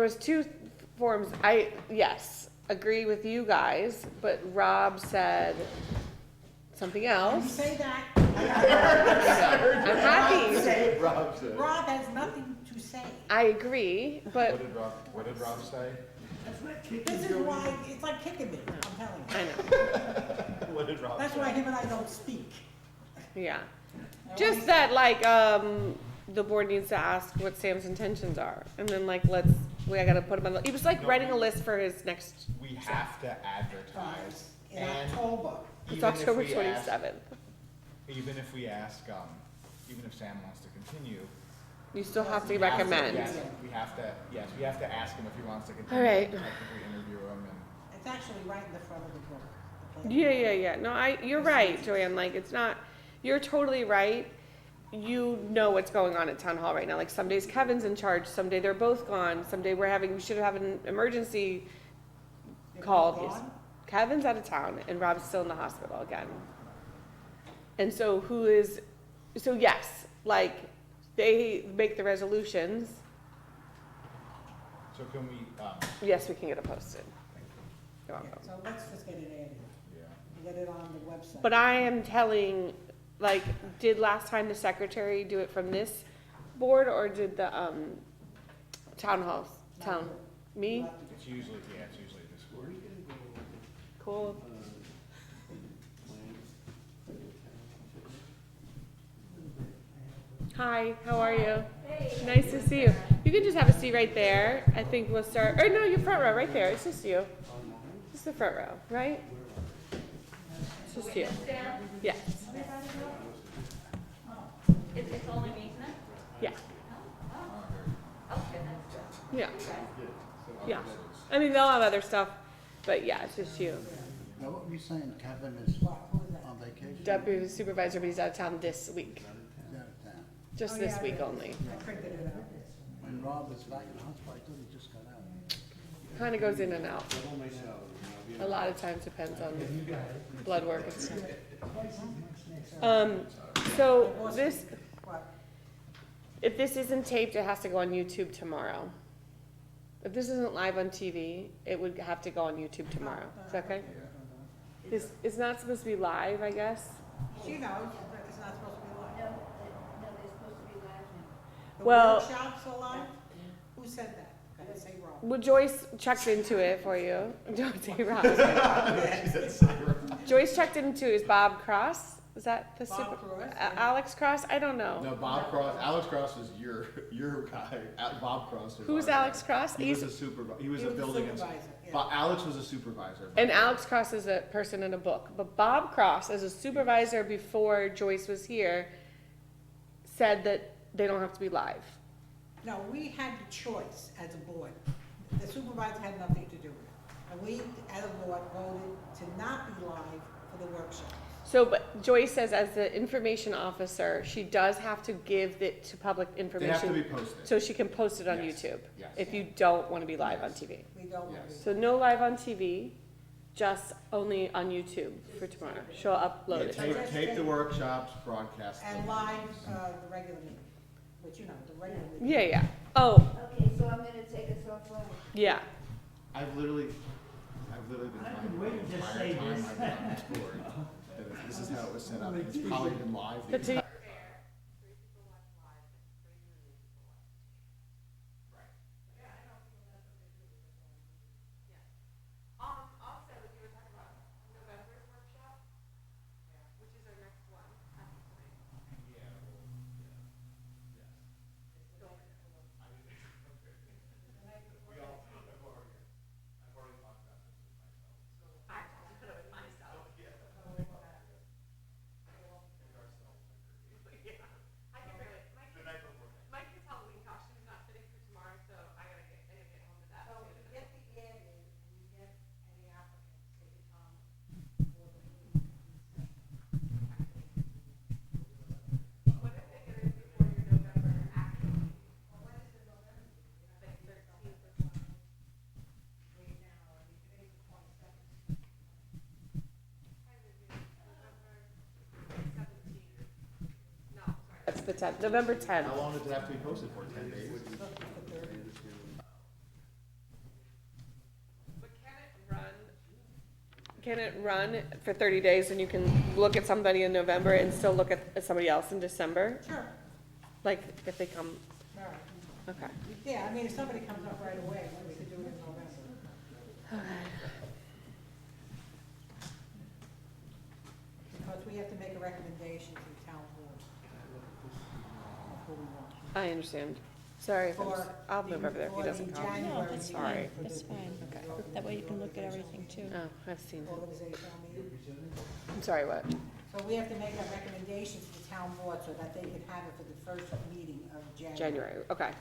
was two forms, yes, agree with you guys, but Rob said something You else. say that. I'm happy. Rob said. Rob has nothing to say. I agree, but What did Rob say? This is why, it's like kicking me, I'm telling you. I know, What did Rob say? That's why him and I don't speak. yeah. And Just when that, like, the board needs to ask what Sam's intentions are, and then like, I gotta put him on, he was like writing a list for his next, We have to advertise. In and October. it's even if October we ask- 27th. Even if we ask, even if Sam wants to continue. You still have to we recommend. Yes, we have to ask him if he wants to continue. All right. Technically interview him and. It's actually right in the front of the book. the plan. Yeah. No, you're right, Joanne, like, it's not, you're totally right. You know what's going on at town hall right now, like, some days Kevin's in charge, some day they're both gone, some day we should have an emergency They're called. both gone? Kevin's out of town and Rob's still in the hospital again. And so yes, like, they make the resolutions, So can we, yes, we can get it posted. You're Yeah, welcome. so let's just get it added, yeah. get it on the website. But I am telling, like, did last time the secretary do it from this board, or did the, town halls, me? It's usually this board. Cool. Hi, how are you? Hey. Nice to see you. You can just have a seat right there. I think we'll start, or no, you're front row, right there. It's just you. Just the front row, right? It's just you. Yes. It's only me tonight? Yeah. Okay, that's good. Yeah. Yeah. I mean, they'll have other stuff, but yeah, it's just you. Now, what were you saying, Kevin is Who is that? on vacation? Deputy supervisor, but he's out of town this week. He's out of town. Just Oh, this yeah, I week did. only. I printed it out. When Rob was back in the hospital, I thought he just got out. Kind of goes in and out. A lot of times depends on blood work and stuff. So this, What? if this isn't taped, it has to go on YouTube tomorrow. If this isn't live on TV, it would have to go on YouTube tomorrow. Is that okay? It's not supposed to be live, I guess. She knows, but it's not supposed to be live. No, they're supposed to be live now. The Well- workshops are live? Who said that? Gotta say wrong. Well, Joyce checked into it for you. Don't say Rob. Joyce checked into, is Bob Cross? Is that the Bob super? Cross, Alex Cross? I don't know. No, Bob Cross, Alex Cross is your guy. Bob Cross was. Who's our guy. Alex Cross? He was a supervisor, he was a building supervisor, inspector. yeah. Alex was a supervisor. And Alex Cross is a person in a book, but Bob Cross, as a supervisor before Joyce was here, said that they don't have to be live. No, we had the choice as a board. The supervisor had nothing to do with it. And we, as a board, voted to not be live for the workshop. So, but Joyce says as the information officer, she does have to give it to public They information. have to be posted. So she can post it on Yes, YouTube. yes. If you don't want to be live on TV. We don't want Yes. to. So no live on TV, just only on YouTube for tomorrow. She'll upload Yeah, it. tape the workshops, broadcast them. And live, the regular meeting, which you know, the regular meeting. Yeah. Oh, Okay, so I'm gonna take us offline. yeah. I've literally been trying the entire time I've been on this board. that This is how it was set up. It's probably been live. the But to- entire- That's the 10th, November 10th. How long does it have to be posted for? 10 days? can it run for 30 days and you can look at somebody in November and still look at somebody else in December? Sure, Like, if they come, all right. okay. Yeah, I mean, if somebody comes up right away, we could do it in November. Because we have to make a recommendation to the town board. Of who we want. I understand. Sorry, if I'm For just- I'll move over there if he for the doesn't come. January No, that's meeting, Sorry. for the- That's fine. Okay. That way you can look at everything too. Oh, I've seen it. Organizational meeting. I'm sorry, what? So we have to make a recommendation to the town board so that they can have it for the first meeting of January. January, okay.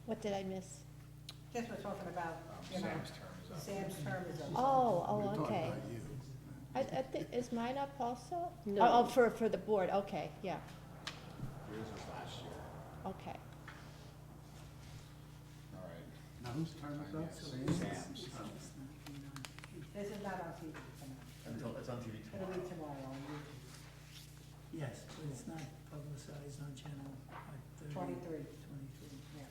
What did I miss? Just we're talking about, you know, Sam's term is up. Sam's term is up. Oh, okay. I think, is mine up also? No. Oh, for the board, okay, yeah, Yours was last year. okay. All right. Now whose term is up? Sam's. This is not on TV tonight. It's on TV It'll be tomorrow on YouTube. Yes, but it's not publicized on channel 23. 23. Yeah.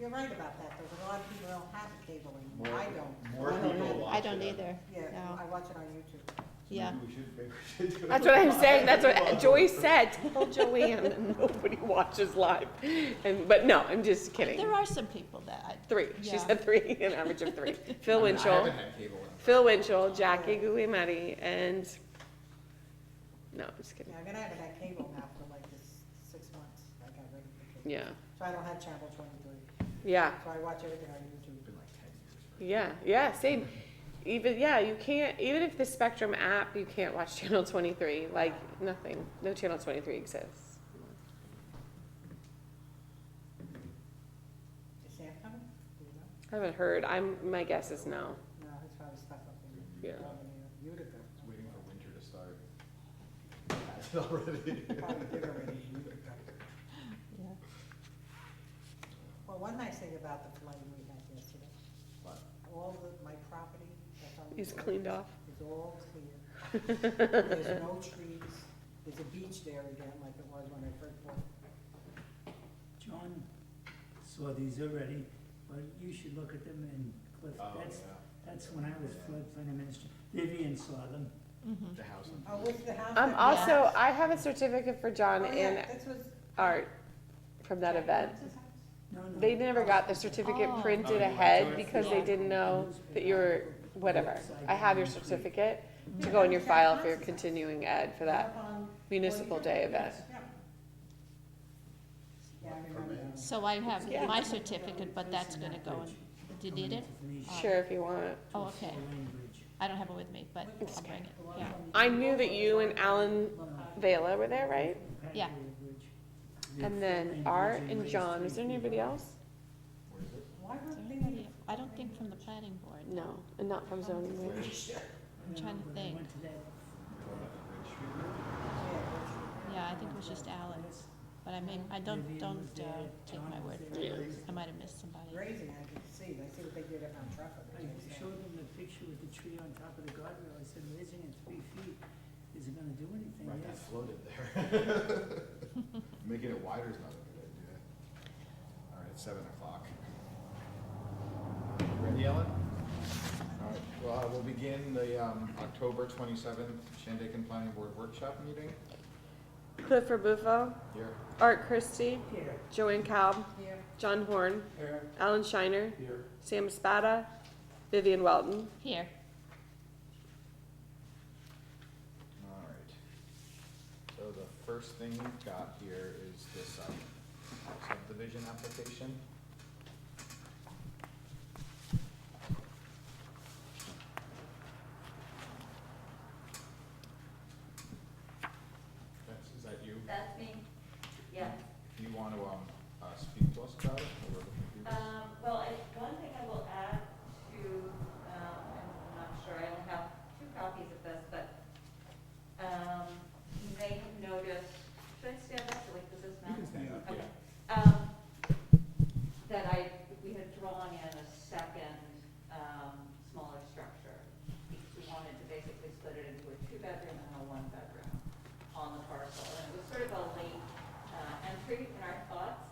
You're right about that, though, 'cause a lot of people don't have cable anymore. More- I don't. More I don't people either. watch I don't it. either, Yeah, no, I watch it on YouTube. yeah. Maybe we should do it. That's what I'm saying, that's what Joyce said. Tell Joanne that nobody watches live. But no, I'm just kidding. There are some people that, 3, she Yeah. said 3, an average of 3. Phil I mean, I Winchell, haven't had cable in Phil Winchell, Jackie Guglielmetti, and, no, I'm just kidding. Yeah, I'm gonna have that cable now for like this 6 months. I got ready for cable. Yeah, So I don't have channel 23. yeah, So I watch everything on YouTube. It's been like 10 years. yeah, same. Even, yeah, you can't, even if the Spectrum app, you can't watch Channel 23, like, nothing, no Channel 23 exists. Is Sam coming? Do you know? I haven't heard, my guess is no. No, he's probably stuck up in Yeah. Utica. It's waiting for winter to start. It's already. Probably did already in Utica. yeah. Well, one nice thing about the flooding we had yesterday, What? all my property that's on the. He's road cleaned off. Is all clear. There's no trees. There's a beach there again, like it was when I first bought it. John saw these already, but you should look at them and Cliff, Oh, that's when I was floodplain administrator. Vivian saw them. Mhm. The house on. Oh, what's the house? that- Also, I have a certificate for John Oh, yeah, and this was. Art from that event. What's his house? No, no. They never got the certificate Oh. printed Oh, you went ahead to it? because they Yeah. didn't know that you were, whatever. I have your certificate to go in your file for your continuing ed for that Up on municipal 42. day event. Yeah. Yeah, I remember that. So I have Yeah. my certificate, but that's gonna go in, do you need it? Sure, if you want. Oh, okay, I don't have it with me, but What's I'll bring it, the one yeah. from- I knew that you and Alan Vela were there, right? Yeah. And then Art and John. Was there anybody else? Where is it? Why Is were there they? anybody- I don't think from the planning board, No, and not from zoning. maybe. I'm trying to think. Went to that, Yeah, I think it was just Alan, but I don't, take my word for Yeah. it, I might have missed somebody. Grazing, I could see what they did at Mount Trafford. I showed them the picture with the tree on top of the guardrail. I said, raising it 3 feet, is it gonna do anything? Right, that Yes. floated there. Making it wider is not a good idea. All right, it's 7:00. Ready, Ellen? All right, well, we'll begin the October 27th Shandaken Planning Board Workshop meeting Clifford Buffo, here. Art Christie, Here. Joanne Cobb, Here, John Horn, Here. Alan Shiner, Here. Sam Spada, Vivian Welton. Here, All right. So the first thing we've got here is this subdivision application. Is that you? That's me. Yeah. Do you want to speak to us about it? Or we're looking through this? Well, one thing I will add to, I'm not sure, I only have 2 copies of this, but you may have noticed, should I stand up, like, does this You matter? can stand up, Okay. yeah. That we had drawn in a second, smaller structure. We wanted to basically split it into a 2-bedroom and a 1-bedroom on the parcel. And it was sort of a late entry in our thoughts.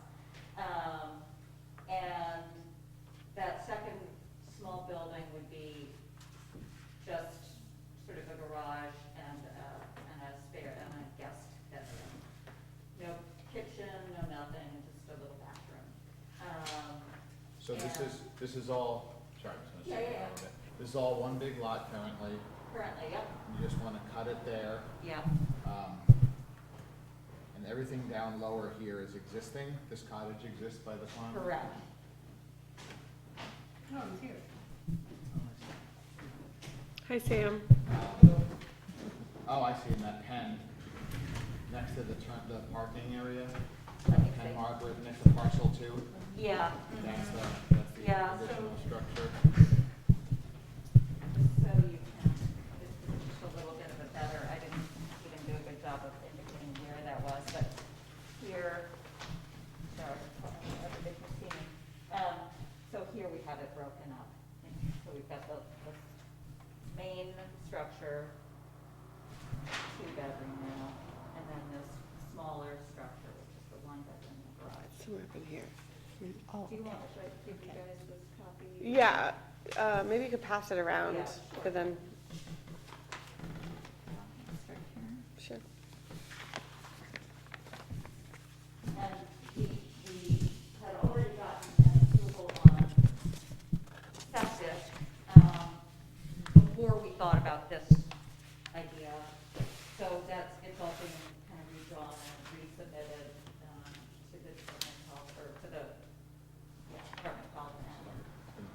So this is all, sorry, I'm just gonna Yeah, say yeah, it a yeah. little bit. This is all one big lot currently, Currently, yep, you just wanna cut it there. yep, And everything down lower here is existing, this cottage exists by the pond? correct. No, he's here. Hi, Sam. Oh, I see, in that pen, next to the parking area, Let me pen see. mark right next to parcel 2, Yeah. that's the Yeah, so- original structure. So you can, this is just a little bit of a better, I didn't even do a good job of indicating where that was, but here, sorry, everybody can see me. So here we have it broken up. So we've got the main structure, 2-bedroom now, and then this smaller structure, which is the 1-bedroom and garage. Somewhere up in here. Oh, Do you want, okay. should I give you Okay. guys this copy? Yeah, maybe you could pass it around, Yeah. but then, Start here. sure. And we had already gotten an approval on septic, before we thought about this idea. So it's all been kind of redrawn and resubmitted, to the Department of Health, or to the, Department of Health and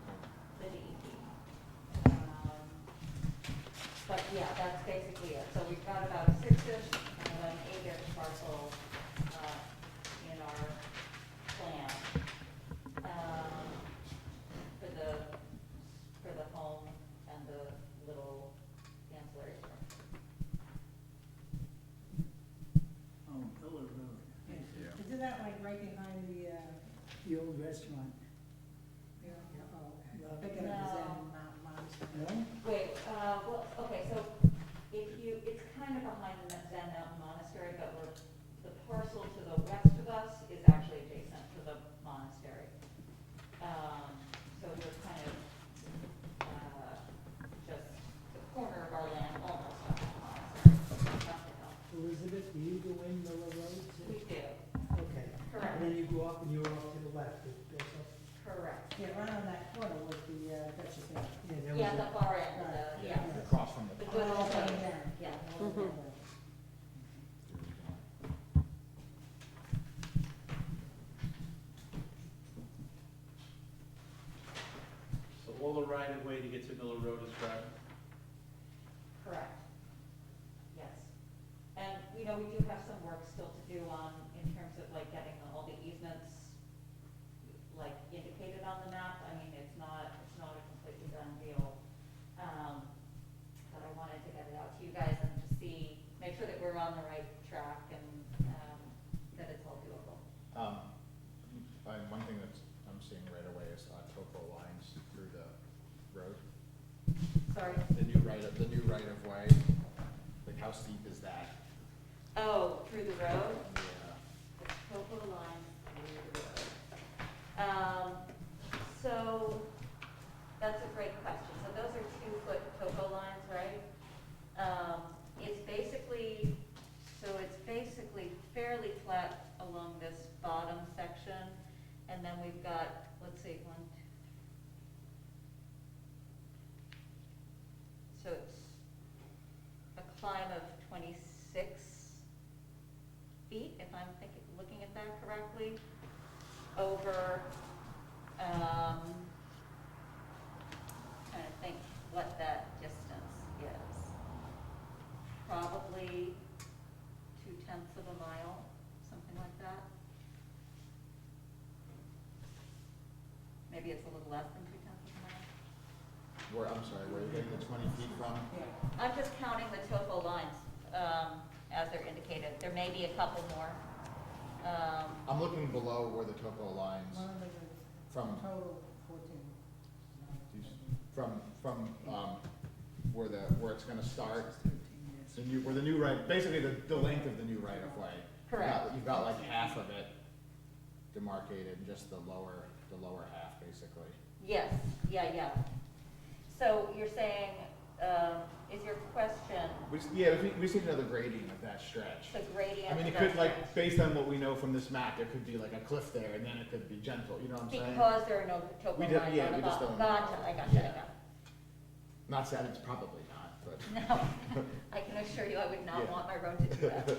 the DEP. But yeah, that's basically it. So we've got about a 6-ish and an 8-ish parcel, in our plan, for the home and the little ancillary structure. Oh, Miller Road, Yeah. Isn't that like right behind the, the old restaurant. oh, okay. Yeah. Thinking of the No. Zen Mountain Monastery. No? Wait, well, okay, so it's kind of behind the Zen Mountain Monastery, but the parcel to the west of us is actually adjacent to the monastery. So we're kind of, just the corner of our land almost up to the monastery. Up the hill. Elizabeth, do you go in Miller Road? We do, Okay. correct, And then you go up and you're off to the left, it goes up. correct. Yeah, right on that corner was the, Duchess Inn. Yeah, there Yeah, was the far end of the, Yeah, yeah. across from the The pond. good All old the way days, down. yeah. All the way down. So all the right of way to get to Miller Road is private? Correct. Yes. And, we do have some work still to do in terms of like getting all the easements, like indicated on the map. I mean, it's not a completely done deal. But I wanted to get it out to you guys and to make sure that we're on the right track and, that it's all doable. One thing I'm seeing right away is topo lines through the road. Sorry? The new right of way, like how steep is that? Oh, through the road? Yeah. The topo lines through the road. So, that's a great question. So those are 2-foot topo lines, right? It's basically fairly flat along this bottom section, and then we've got, let's see, 1, 2. So it's a climb of 26 feet, if I'm looking at that correctly, over, trying to think what that distance is. Probably 0.2 of a mile, something like that. Maybe it's a little less than 0.2 of a mile. I'm sorry, where are you getting the 20 feet from? Yeah. I'm just counting the topo lines, as they're indicated. There may be a couple more. I'm looking below where the topo lines, One of them is from, total 14. where it's gonna start, where the new right, basically the length of the new right of way. Correct. You've got like half of it demarcated, just the lower half, basically. Yes, yeah. So you're saying is your question We just, yeah, we just need another gradient of that stretch. the gradient? I mean, it of could, that like, stretch? based on what we know from this map, there could be like a cliff there, and then it could be gentle, you know what I'm saying? Because there are no topo We lines just- on yeah, the we just bottom. don't know. Gotcha, I gotcha, Yeah. Not saying it's probably not, but. No, I can assure you I would not Yeah. want my road to do that.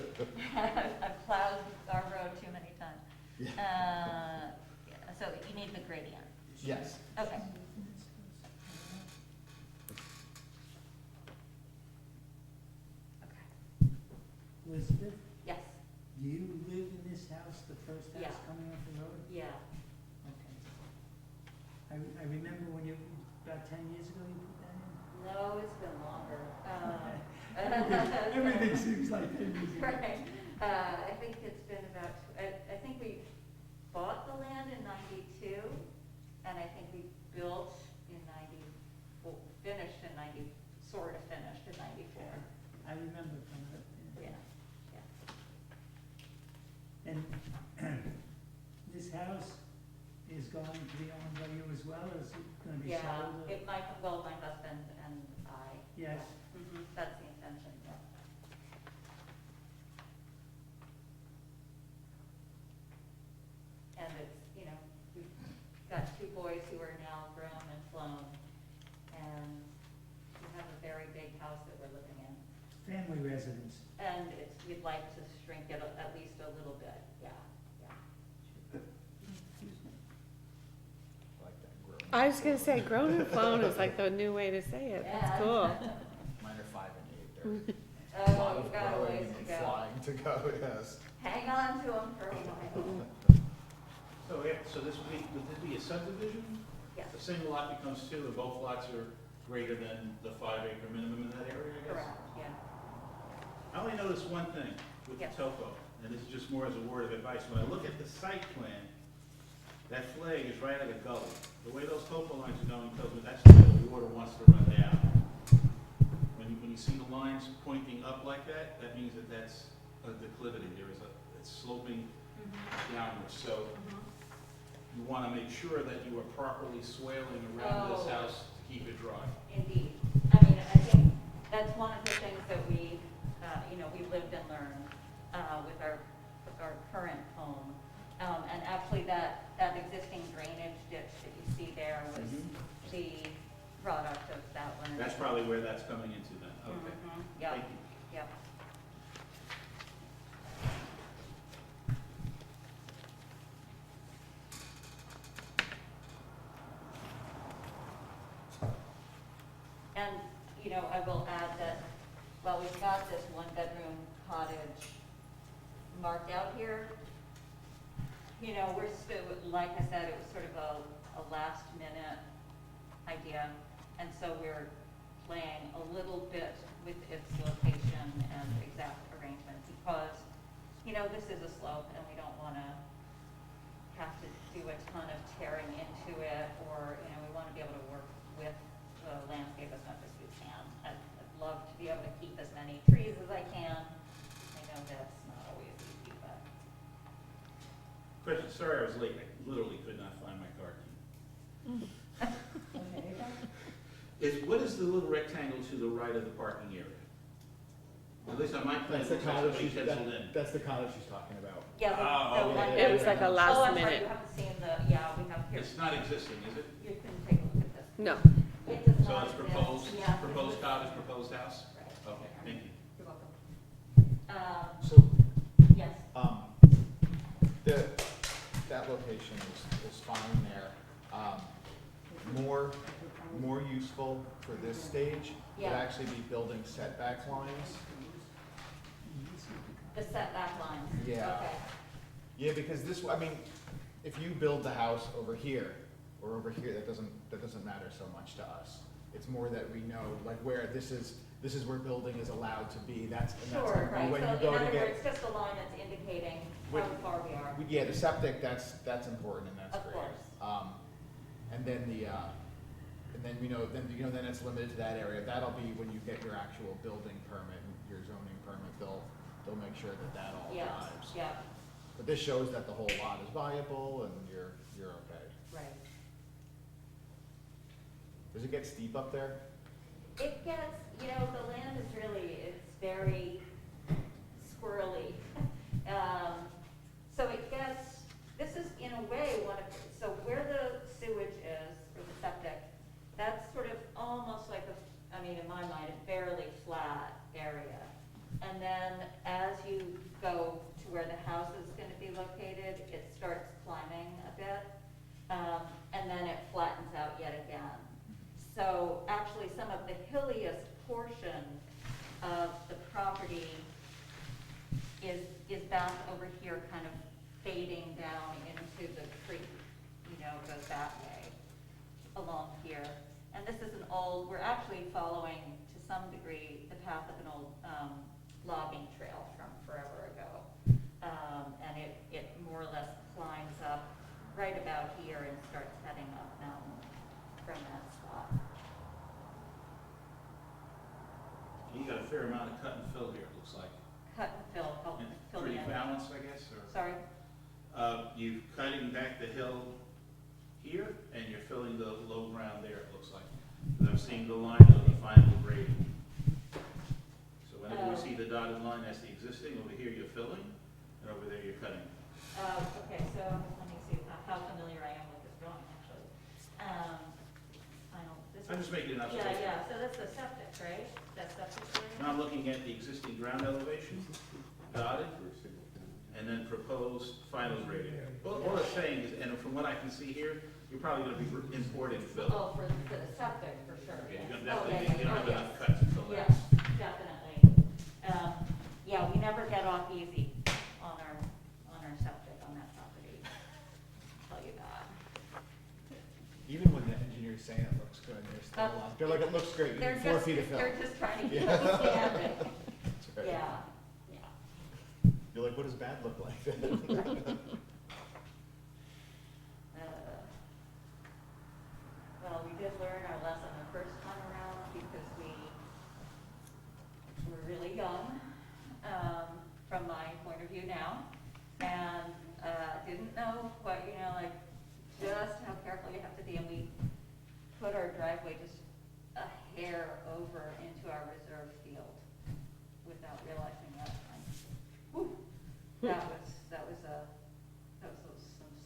I've plowed our road too many times. Yeah. Yeah, so you need the gradient. Yes. Okay. Okay, Elizabeth, yes, do you live in this house, the first Yeah. house coming off the road? yeah. Okay. I remember when you, about 10 years ago, you put that in? No, it's been longer. Everything seems like 10 years ago. Right. I think it's been about, I think we bought the land in '92, and I think we built in finished in sort of finished in '94. I remember coming up there. Yeah, yeah. And this house is going to be owned by you as well, or is it gonna be Yeah, sold? my husband and I. Yes. Mhm, that's the intention, yeah. And it's, we've got two boys who are now grown and flown, and we have a very big house that we're living in. Family residence. And we'd like to shrink it at least a little bit, yeah, yeah. Like that growth. I was gonna say, grown and flown is like the new way to say it. Yeah. That's cool. Mine are 5 and 8. There's a Oh, lot we've of got a growing ways and to go. flying to go, yes. Hang on to them for a while. So, yeah, so would this be a subdivision? Yes, A single lot becomes two, and both lots are greater than the 5-acre minimum in that area, I guess? correct, yeah. I only noticed one thing with the Yes. topo, and this is just more as a word of advice. When I look at the site plan, that flag is right at a gully. The way those topo lines are going tells me that's the way the water wants to run down. When you see the lines pointing up like that, that means that that's a declivity. It's sloping downwards. So you want to make sure that you are properly swailing around this Oh. house to keep it dry. Indeed. I mean, I think that's one of the things that we lived and learned with our current home. And actually that existing drainage ditch that you see there was the product of that one. That's probably where that's coming into then. Okay. Yep, Thank you. yep. And, I will add that, while we've got this one-bedroom cottage marked out here, we're still, like I said, it was sort of a last-minute idea, and so we're playing a little bit with its location and exact arrangement, because, this is a slope, and we don't want to have to do a ton of tearing into it, or, we want to be able to work with the landscape as much as we can. I'd love to be able to keep as many trees as I can. I know that's not always easy, but. Question, sorry I was late. I literally could not find my car key. What is the little rectangle to the right of the parking area? At least on my plan, That's the it looks like cottage somebody she's, penciled in. that's the cottage she's talking about. Yeah, Oh, the one. okay. It was like a Oh, last I'm sorry, minute. you haven't seen we have here. It's not existing, is it? You can take a look at this. No. It does So not it's exist. proposed, Yeah. proposed cottage, proposed house? Right. Okay, thank you. You're welcome. So, Yes, that location is fine there. More useful for this stage would Yeah. actually be building setback lines. the setback lines. Yeah. Okay. Yeah, because if you build the house over here or over here, that doesn't matter so much to us. It's more that we know, like, where this is where building is allowed to be, that's Sure, right. when So you in go to other get. words, just a line that's indicating how When- far we are. Yeah, the septic, that's important and that's Of great. course. And then then it's limited to that area. That'll be when you get your actual building permit, and your zoning permit, they'll make sure that all Yeah, drives. yeah, But this shows that the whole lot is viable and you're okay. right. Does it get steep up there? It gets, the land is really, it's very squirrely. So it gets, this is in a way so where the sewage is, or the septic, that's sort of almost like in my mind, a fairly flat area. And then as you go to where the house is gonna be located, it starts climbing a bit, and then it flattens out yet again. So actually, some of the hilliest portion of the property is back over here, kind of fading down into the creek, goes that way, along here. And this is we're actually following, to some degree, the path of an old logging trail from forever ago. And it more or less climbs up right about here and starts heading up mountain from that spot. You got a fair amount of cut and fill here, it looks like. Cut and fill, And fill pretty in. balanced, I guess, or? Sorry? You're cutting back the hill here, and you're filling the low ground there, it looks like. And I'm seeing the line of the final grade. So whenever we see the dotted line, that's the existing. Over here, you're filling, and over there, you're cutting. Okay, so let me see how familiar I am with this drawing, actually. I'm just making an observation. Yeah, so that's the septic, right? That's septic area? Now I'm looking at the existing ground elevation, dotted, and then proposed final grading. All I'm saying is, and from what I can see here, you're probably gonna be importing fill. Oh, for the septic, for sure, Yeah, yes. you're gonna Oh, definitely, you don't have yes. enough cuts to fill that. Yes, definitely. Yeah, we never get off easy on our septic on that property. I'll tell you that. Even when the engineer's saying it looks good, they're still, they're like, it looks great, you need 4 feet of fill. They're just trying to Yeah. keep us standing. That's right. Yeah. You're like, what does bad look like? Well, we did learn our lesson the first time around because we were really young, from my point of view now, and didn't know what, just how careful you have to be, and we put our driveway just a hair over into our reserve field without realizing that. Whew. That was some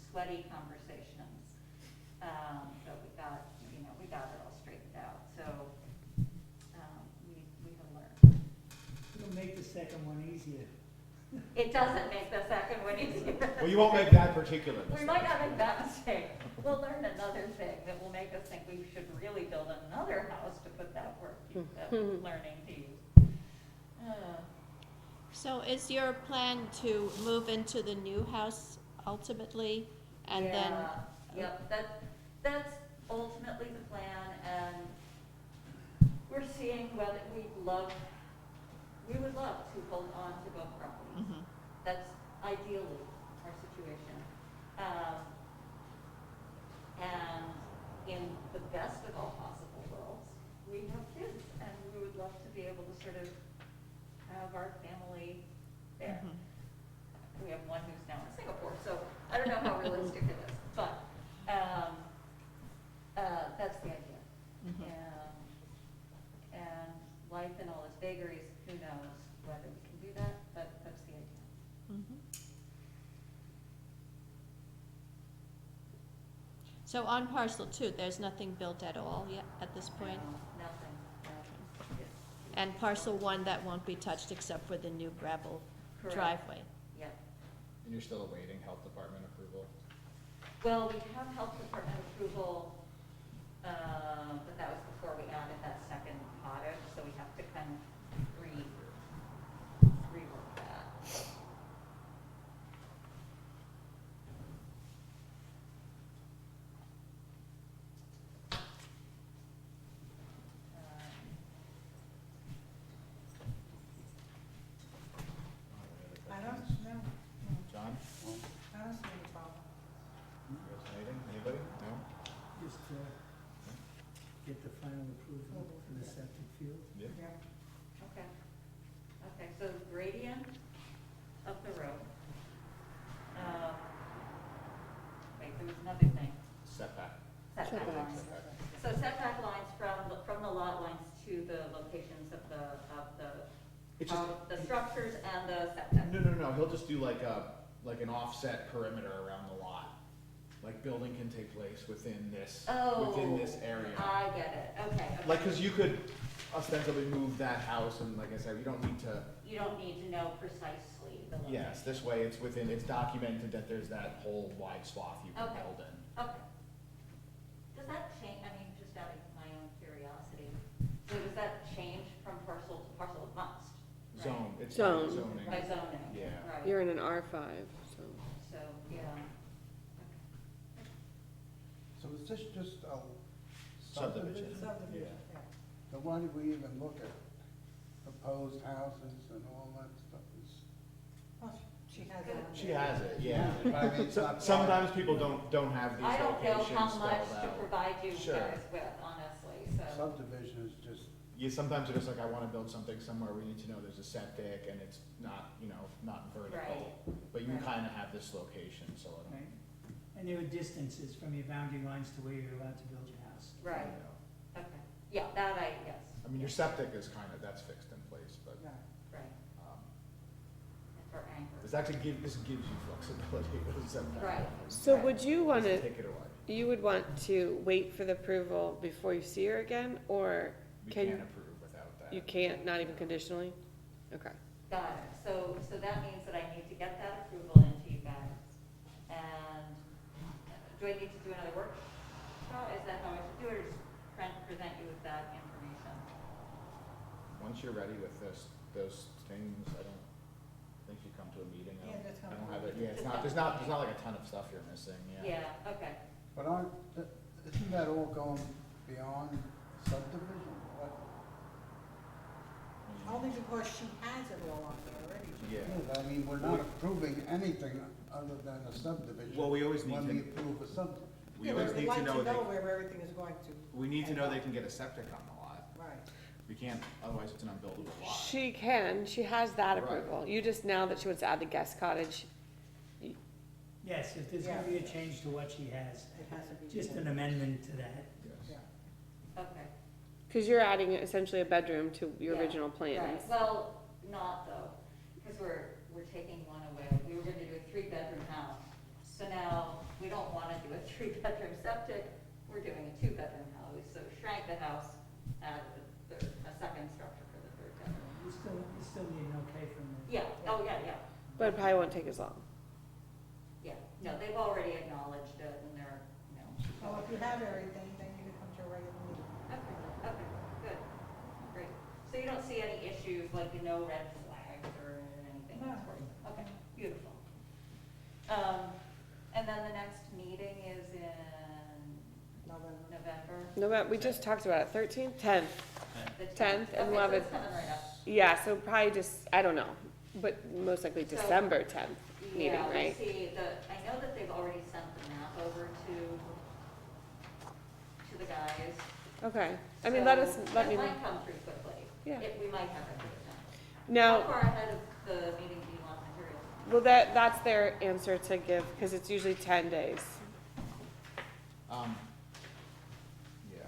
sweaty conversations, but we got it all straightened out. So we have learned. It'll make the second one easier. It doesn't make the second one easier. Well, you won't make that particular We mistake. might not make that mistake. We'll learn another thing that will make us think we should really build another house to put that learning to use. So is your plan to move into the new house ultimately, and then? Yep, that's ultimately the plan, and we're seeing whether we would love to hold on to both properties. Mhm. That's ideally our situation. And in the best of all possible worlds, we have kids, and we would love to be able to sort of have our family there. Mhm. We have one who's now in Singapore, so I don't know how realistic it is, but that's the idea. Mhm. And life in all its vagaries, who knows whether we can do that, but that's the idea. Mhm. So on parcel 2, there's nothing built at all yet at this point? No, nothing. It's- And parcel 1, that won't be touched except for the new gravel Correct. driveway? Yep. And you're still awaiting health department approval? Well, we have health department approval, but that was before we added that second cottage, so we have to kind of rework that. I don't know, John? I don't see any problem. Resonating? Anybody? No? Just get the final approval for the septic field. Yeah. Yeah. Okay, so gradient of the road. Wait, there was another thing, Setback. setback lines. Setback. So setback lines from the lot lines to the locations of It's just, the structures and the septic. no, he'll just do like an offset perimeter around the lot. Like building can take place within this area. I get it, okay. Like, cause you could ostensibly move that house and like I said, you don't need to, You don't need to know precisely the location. yes, this way it's documented that there's that whole wide swath you can Okay. build in. Okay. Does that change, I mean, just out of my own curiosity, so does that change from parcel to parcel? It must, right? Zone, it's Zone. zoning. By zoning? Yeah. Right. You're in an R5, so. So, yeah. So is this just a Subdivision. subdivision? Subdivision, yeah. So why did we even look at proposed houses and all that stuff? Well, she has it on She there. has it, yeah. But I mean, it's So- not. Sometimes people don't have these I don't know locations how spelled much to out. provide you Sure. guys with, honestly, so. Subdivision is just, Yeah, sometimes you're just like, I wanna build something somewhere, we need to know there's a septic and it's not, not vertical. Right. But you Right. kinda have this location, so I don't. Right. And there are distances from your boundary lines to where you're allowed to build your house. Right, you know. okay. Yeah, that yes. I mean, your septic is that's fixed in place, but, Right. Right, um, for anchor. this gives you flexibility with setback. Right. So Right. would you Doesn't wanna, take it away. you would want to wait for the approval before you see her again, or We Can- can't approve without that. you can't, not even conditionally? Okay. Got it, so that means that I need to get that approval into you guys, and do I need to do another workshop? Is that how I should do it, or just present you with that information? Once you're ready with those things, I don't think you come to a meeting. Yeah, just I come don't to a have it, meeting. yeah, there's not like a ton of stuff you're missing, yeah. Yeah, okay. but isn't that all going beyond subdivision? What? Only because she has it all on there already. Yeah. Yeah, I mean, we're not approving anything other than a subdivision. Well, we always need When we to, approve a subdivision. we Yeah, always but we'd need to like know they, where everything is going to. we need to know they can get a septic on the lot. Right. We can't, otherwise it's an unbuildable lot. She can, she has that Right. approval. You just, now that she wants to add the guest cottage, Yes, if there's gonna be a change to what she has, It has to be. just an amendment to that. Yes. Yeah. Okay. because you're adding essentially a bedroom to your Yeah, original plans. Right, well, not though, because we're taking one away. We were gonna do a 3-bedroom house. So now, we don't wanna do a 3-bedroom septic, we're doing a 2-bedroom house. So shrank the house, added a second structure for the 3rd bedroom. You still need an okay from the. Yeah, oh, yeah. But it probably won't take as long. Yeah, no, they've already acknowledged it and they're, Well, if you have everything, then you can come to a regular meeting. Okay, good, great. So you don't see any issues, like no red flags or anything? No. Okay, beautiful. And then the next meeting is in November? No, we just talked about it, 13th, 10th. The 10th and Okay, so 11th. it's coming right up. Yeah, so probably just, I don't know, but most likely So- December 10th meeting, Yeah, right? let's see, I know that they've already sent the map over to the guys. Okay, I mean, So let me It know. might come through quickly. Yeah. We might have it this time. How Now, far ahead of the meeting do you want materials? well, that's their answer to give, because it's usually 10 days. Yeah.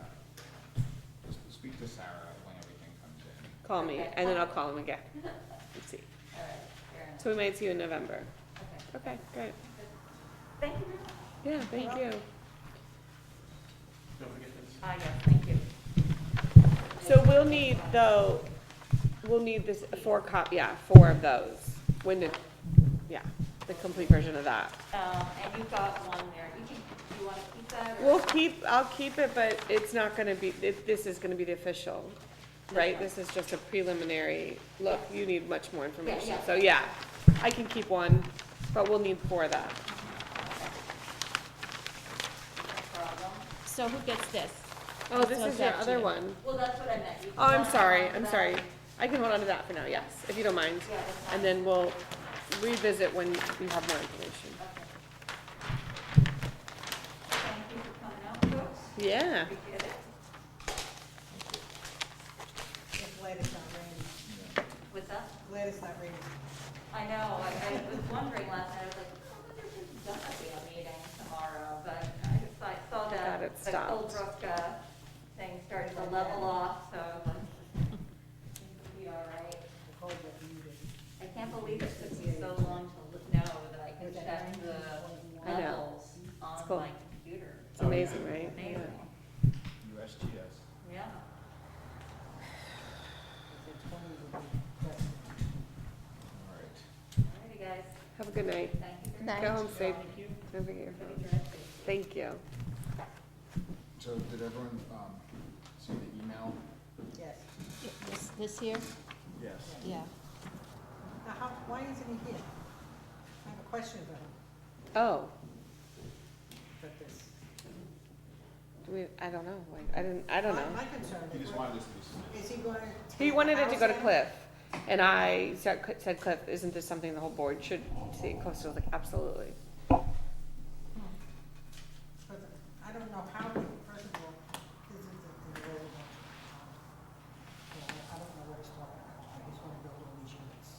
Just speak to Sarah when everything comes in. Call me, Okay. and then I'll call them again. Let's see. All right, fair enough. So we might see you in November. Okay. Okay, great. Thank you very much. Yeah, thank you. Don't forget this. Yes, thank you. So we'll need this, 4 of those. When did, yeah, the complete version of that. And you've got one there. You want to keep that? or- I'll keep it, but it's not gonna be, this is gonna be the official, right? This is just a preliminary look. You need much more information. yeah. So, yeah, I can keep one, but we'll need 4 of that. No problem. So who gets this? Oh, this So is your back to other you. one. Well, that's what I meant. You Oh, I'm wanna sorry, hold on I'm to sorry. that? I can hold on to that for now, yes, if you don't mind. Yeah, that's fine. And then we'll revisit when you have more information. Okay. Thank you for coming out, folks. Yeah. Appreciate it. Just glad it's not raining. What's that? Glad it's not raining. I know, I was wondering last night, I was like, oh, I wonder if there's gonna be a meeting tomorrow, but I saw God, that it the stopped. Coldbrook, thing starting to level off, so I was like, cool. my computer. It's amazing, right? Amazing, USGS. yeah. All right. Alrighty, guys, Have a good night. thank you very Night. Go home safe. Thank you. Don't forget your much. phone. Drive safe. Thank you. So did everyone, see the email? Yes. This here? Yes. Yeah. Now, why isn't he here? I have a question for him, Oh, about this. I don't know. Like, I don't know. My concern He just is, wanted this to be submitted. is he gonna take He wanted it to go to the house Cliff, and I said, Cliff, isn't this something the whole board should see? Cliff was like, absolutely. down? But I don't know how, first of all, this is the road. I don't know what he's talking about. He's gonna build all these units.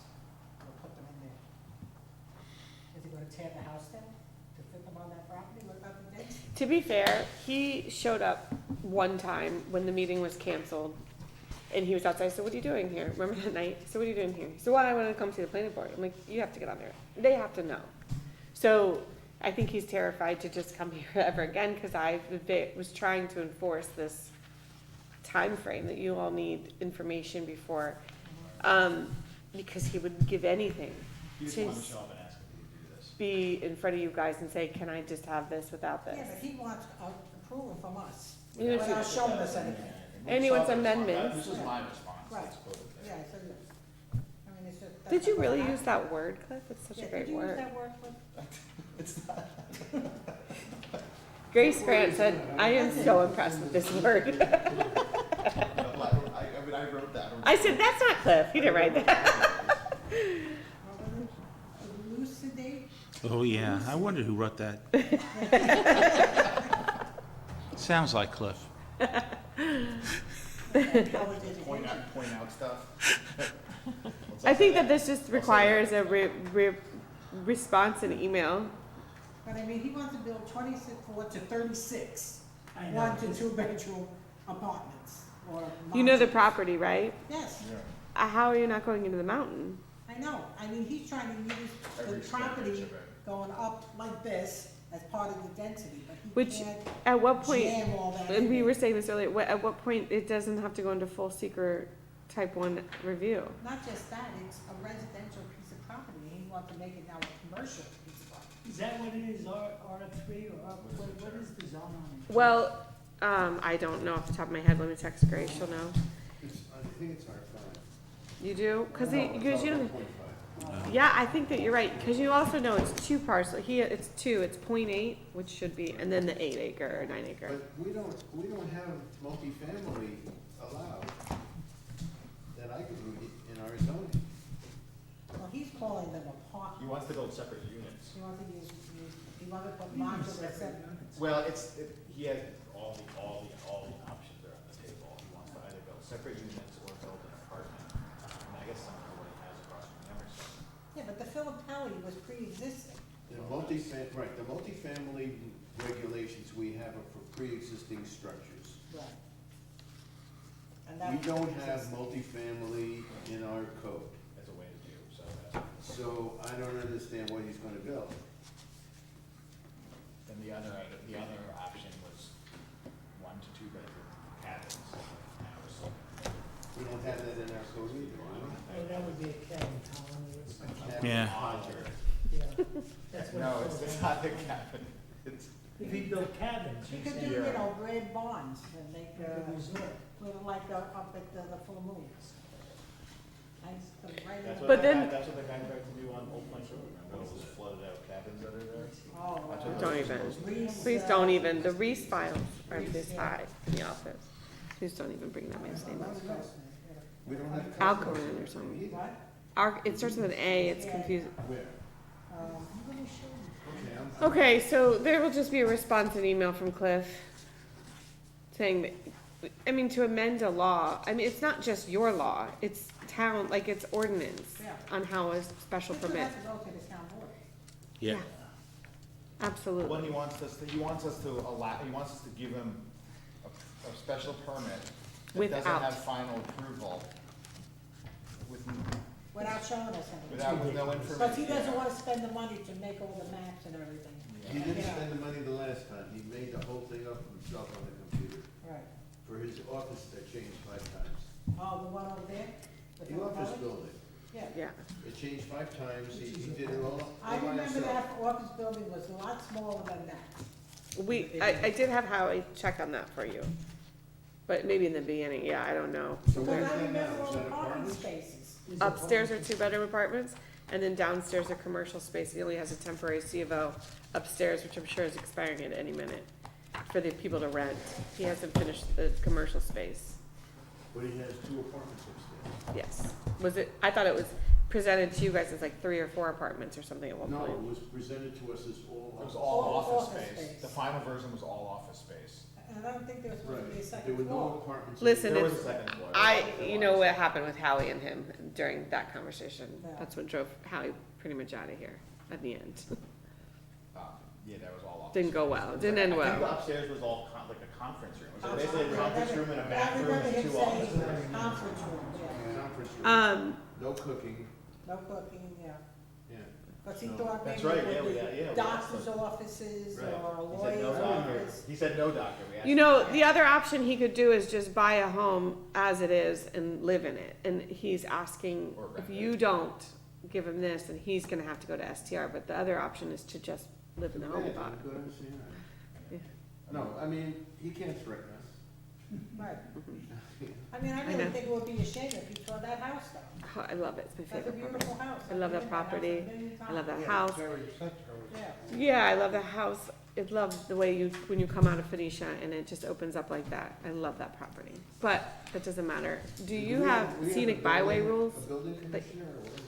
He'll put them in there. Is he gonna tear the house down to fit them on that property? What about the density? To be fair, he showed up one time when the meeting was canceled, and he was outside. I said, "What are you doing here?" Remember that night? I said, "What are you doing here?" He said, "Well, I want to come see the planning board." I'm like, "You have to get on there. They have to know." So I think he's terrified to just come here ever again because I was trying to enforce this time frame that you all need information before, because he would give anything You just to wanted to show up and ask if you could do this. be in front of you guys and say, "Can I just have this without this?" Yeah, but he wants approval from us, You know, without showing us anything. And he wants amendments. This was my response. Right. That's quoted there. Yeah, so, I mean, it's just. Did that's you not really gonna use that word, Cliff? It's such a Yeah, great did you use word. that word, Cliff? It's not. Grace Grant said, "I am so impressed with this word." I mean, I wrote that. I said, "That's not Cliff. He didn't write that." Elucidate? Oh, yeah, I wonder who wrote that. Sounds like Cliff. Point out stuff. I think that this just requires a response and email. But I mean, he wants to build 24 to 36, I know. 1 to 2 bedroom apartments, or. You know the modules. property, right? Yes, How are you not going into the mountain? I know, I mean, he's trying to use Every the square inch property of it. going up like this as part of the density, but Which, he can't at what point, jam all that and in we there. were saying this earlier, at what point it doesn't have to go into full secret type 1 review? Not just that, it's a residential piece of property, and he wants to make it now a commercial piece of property. Is that what it is, R3 or what is the zone on it? Well, I don't know off the top of my head. Let me text Grace. She'll know. I think it's R5. You do? Because you don't. 1.5. Yeah, I think that you're right, because you also know it's 2 parcel, it's 2, it's 0.8, which should be, and then the 8 acre or 9 acre. But we don't have multifamily allowed that I could read in our zoning. Well, he's calling them He apartments. wants to build separate units. He wants to he wants to put modular separate. Well, he has all the options are on the table. He wants to either build separate units or build an apartment. And I guess some of what he has across from Emerson. Yeah, but the Philippelli was pre-existing. The multifamily regulations we have are for pre-existing structures. Right. And that We was don't have pre-existing. multifamily in our code, That's a way to do, so that's. so I don't understand what he's gonna build. And the other option was 1 to 2 bedroom cabins. We don't have that in our code either. Oh, that would be a cabin colony or something. Cabin Yeah. cottage. Yeah. That's what No, it's it's called. not a cabin. It's, If he built cabins, You you could said, do, Yeah. you know, red barns and make, like a resort. like up at the full moon. Nice, right in that's the- what But then- that's what the guy tried to do on Old Plank Road. Remember those flooded out cabins that are there? Oh, That's what Don't those even. are supposed to be. Reese, Please don't even, the Reese files are Reese, this yeah. high in the office. Please don't even bring that man's name up. We don't have. Alkaline or something. either. What? It starts with an A, it's confusing. Where? I'm gonna show you. Okay, I'm. Okay, so there will just be a response and email from Cliff saying that, I mean, to amend a law, I mean, it's not just your law, it's town, like it's ordinance Yeah. on how a special This would permit. have to go to the town board. Yeah. Well, Absolutely. he wants us to give him a special permit that doesn't Without. have final approval Without showing us anything. with no information. But he doesn't wanna spend the money to make all the maps and everything. He didn't spend the money the last himself on the computer. Right. For his office, that changed 5 times. Oh, the one over there? The office building, Yeah. Yeah. it changed 5 times, he did it all I by remember himself. that office building was a lot smaller than that. I did have Howie check on that for you, but maybe in the beginning, yeah, I don't know. So Because where's I that now? remember all Is the that parking apartments? spaces. Upstairs are 2-bedroom apartments, and then downstairs a commercial space. He only has a temporary C of O upstairs, which I'm sure is expiring at any minute, for the people to rent. He hasn't finished the commercial space. But he has 2 apartments upstairs. Yes. Was it, I thought it was presented to you guys as like 3 or 4 apartments or something at one No, point. it was presented to us as all. It was All all office office space. space. The final version was all office space. And I don't think there was supposed to be a Right, there second were no floor. apartments. Listen, There was it's- a second floor. you know what happened with Howie and him during that conversation. Yeah. That's what drove Howie pretty much out of here at the end. Yeah, that was all office. Didn't go well, didn't end I think the well. upstairs was all like a conference room. It was Conference basically a room. conference room and a I bathroom remember and him 2 saying offices. conference room, yeah. Conference room, no cooking, No cooking, yeah. yeah. Because he No. thought That's maybe right, it yeah, would yeah, be yeah. doctor's offices Right. or a He said no lawyer's doctor. office. He said no doctor. We asked You know, the other option he could do is just buy a home as it is and live in it. And he's asking, Or if rent you don't give him this, then he's gonna have to go to STR. But the other option is to just live in the home he Yeah, bought. good, I see that. Yeah. No, I mean, he can't threaten us. Right. I mean, I I really know. think it would be a shame if he tore that house down. Oh, I love it, it's my That's a favorite property. beautiful house. I love that I've been in house a property. million I love that times. house. Yeah. Yeah, I love the house. I love the way when you come out of Phoenicia and it just opens up like that. I love that property. But that doesn't matter. Do you have We scenic a byway building- rules? A building commissioner or what?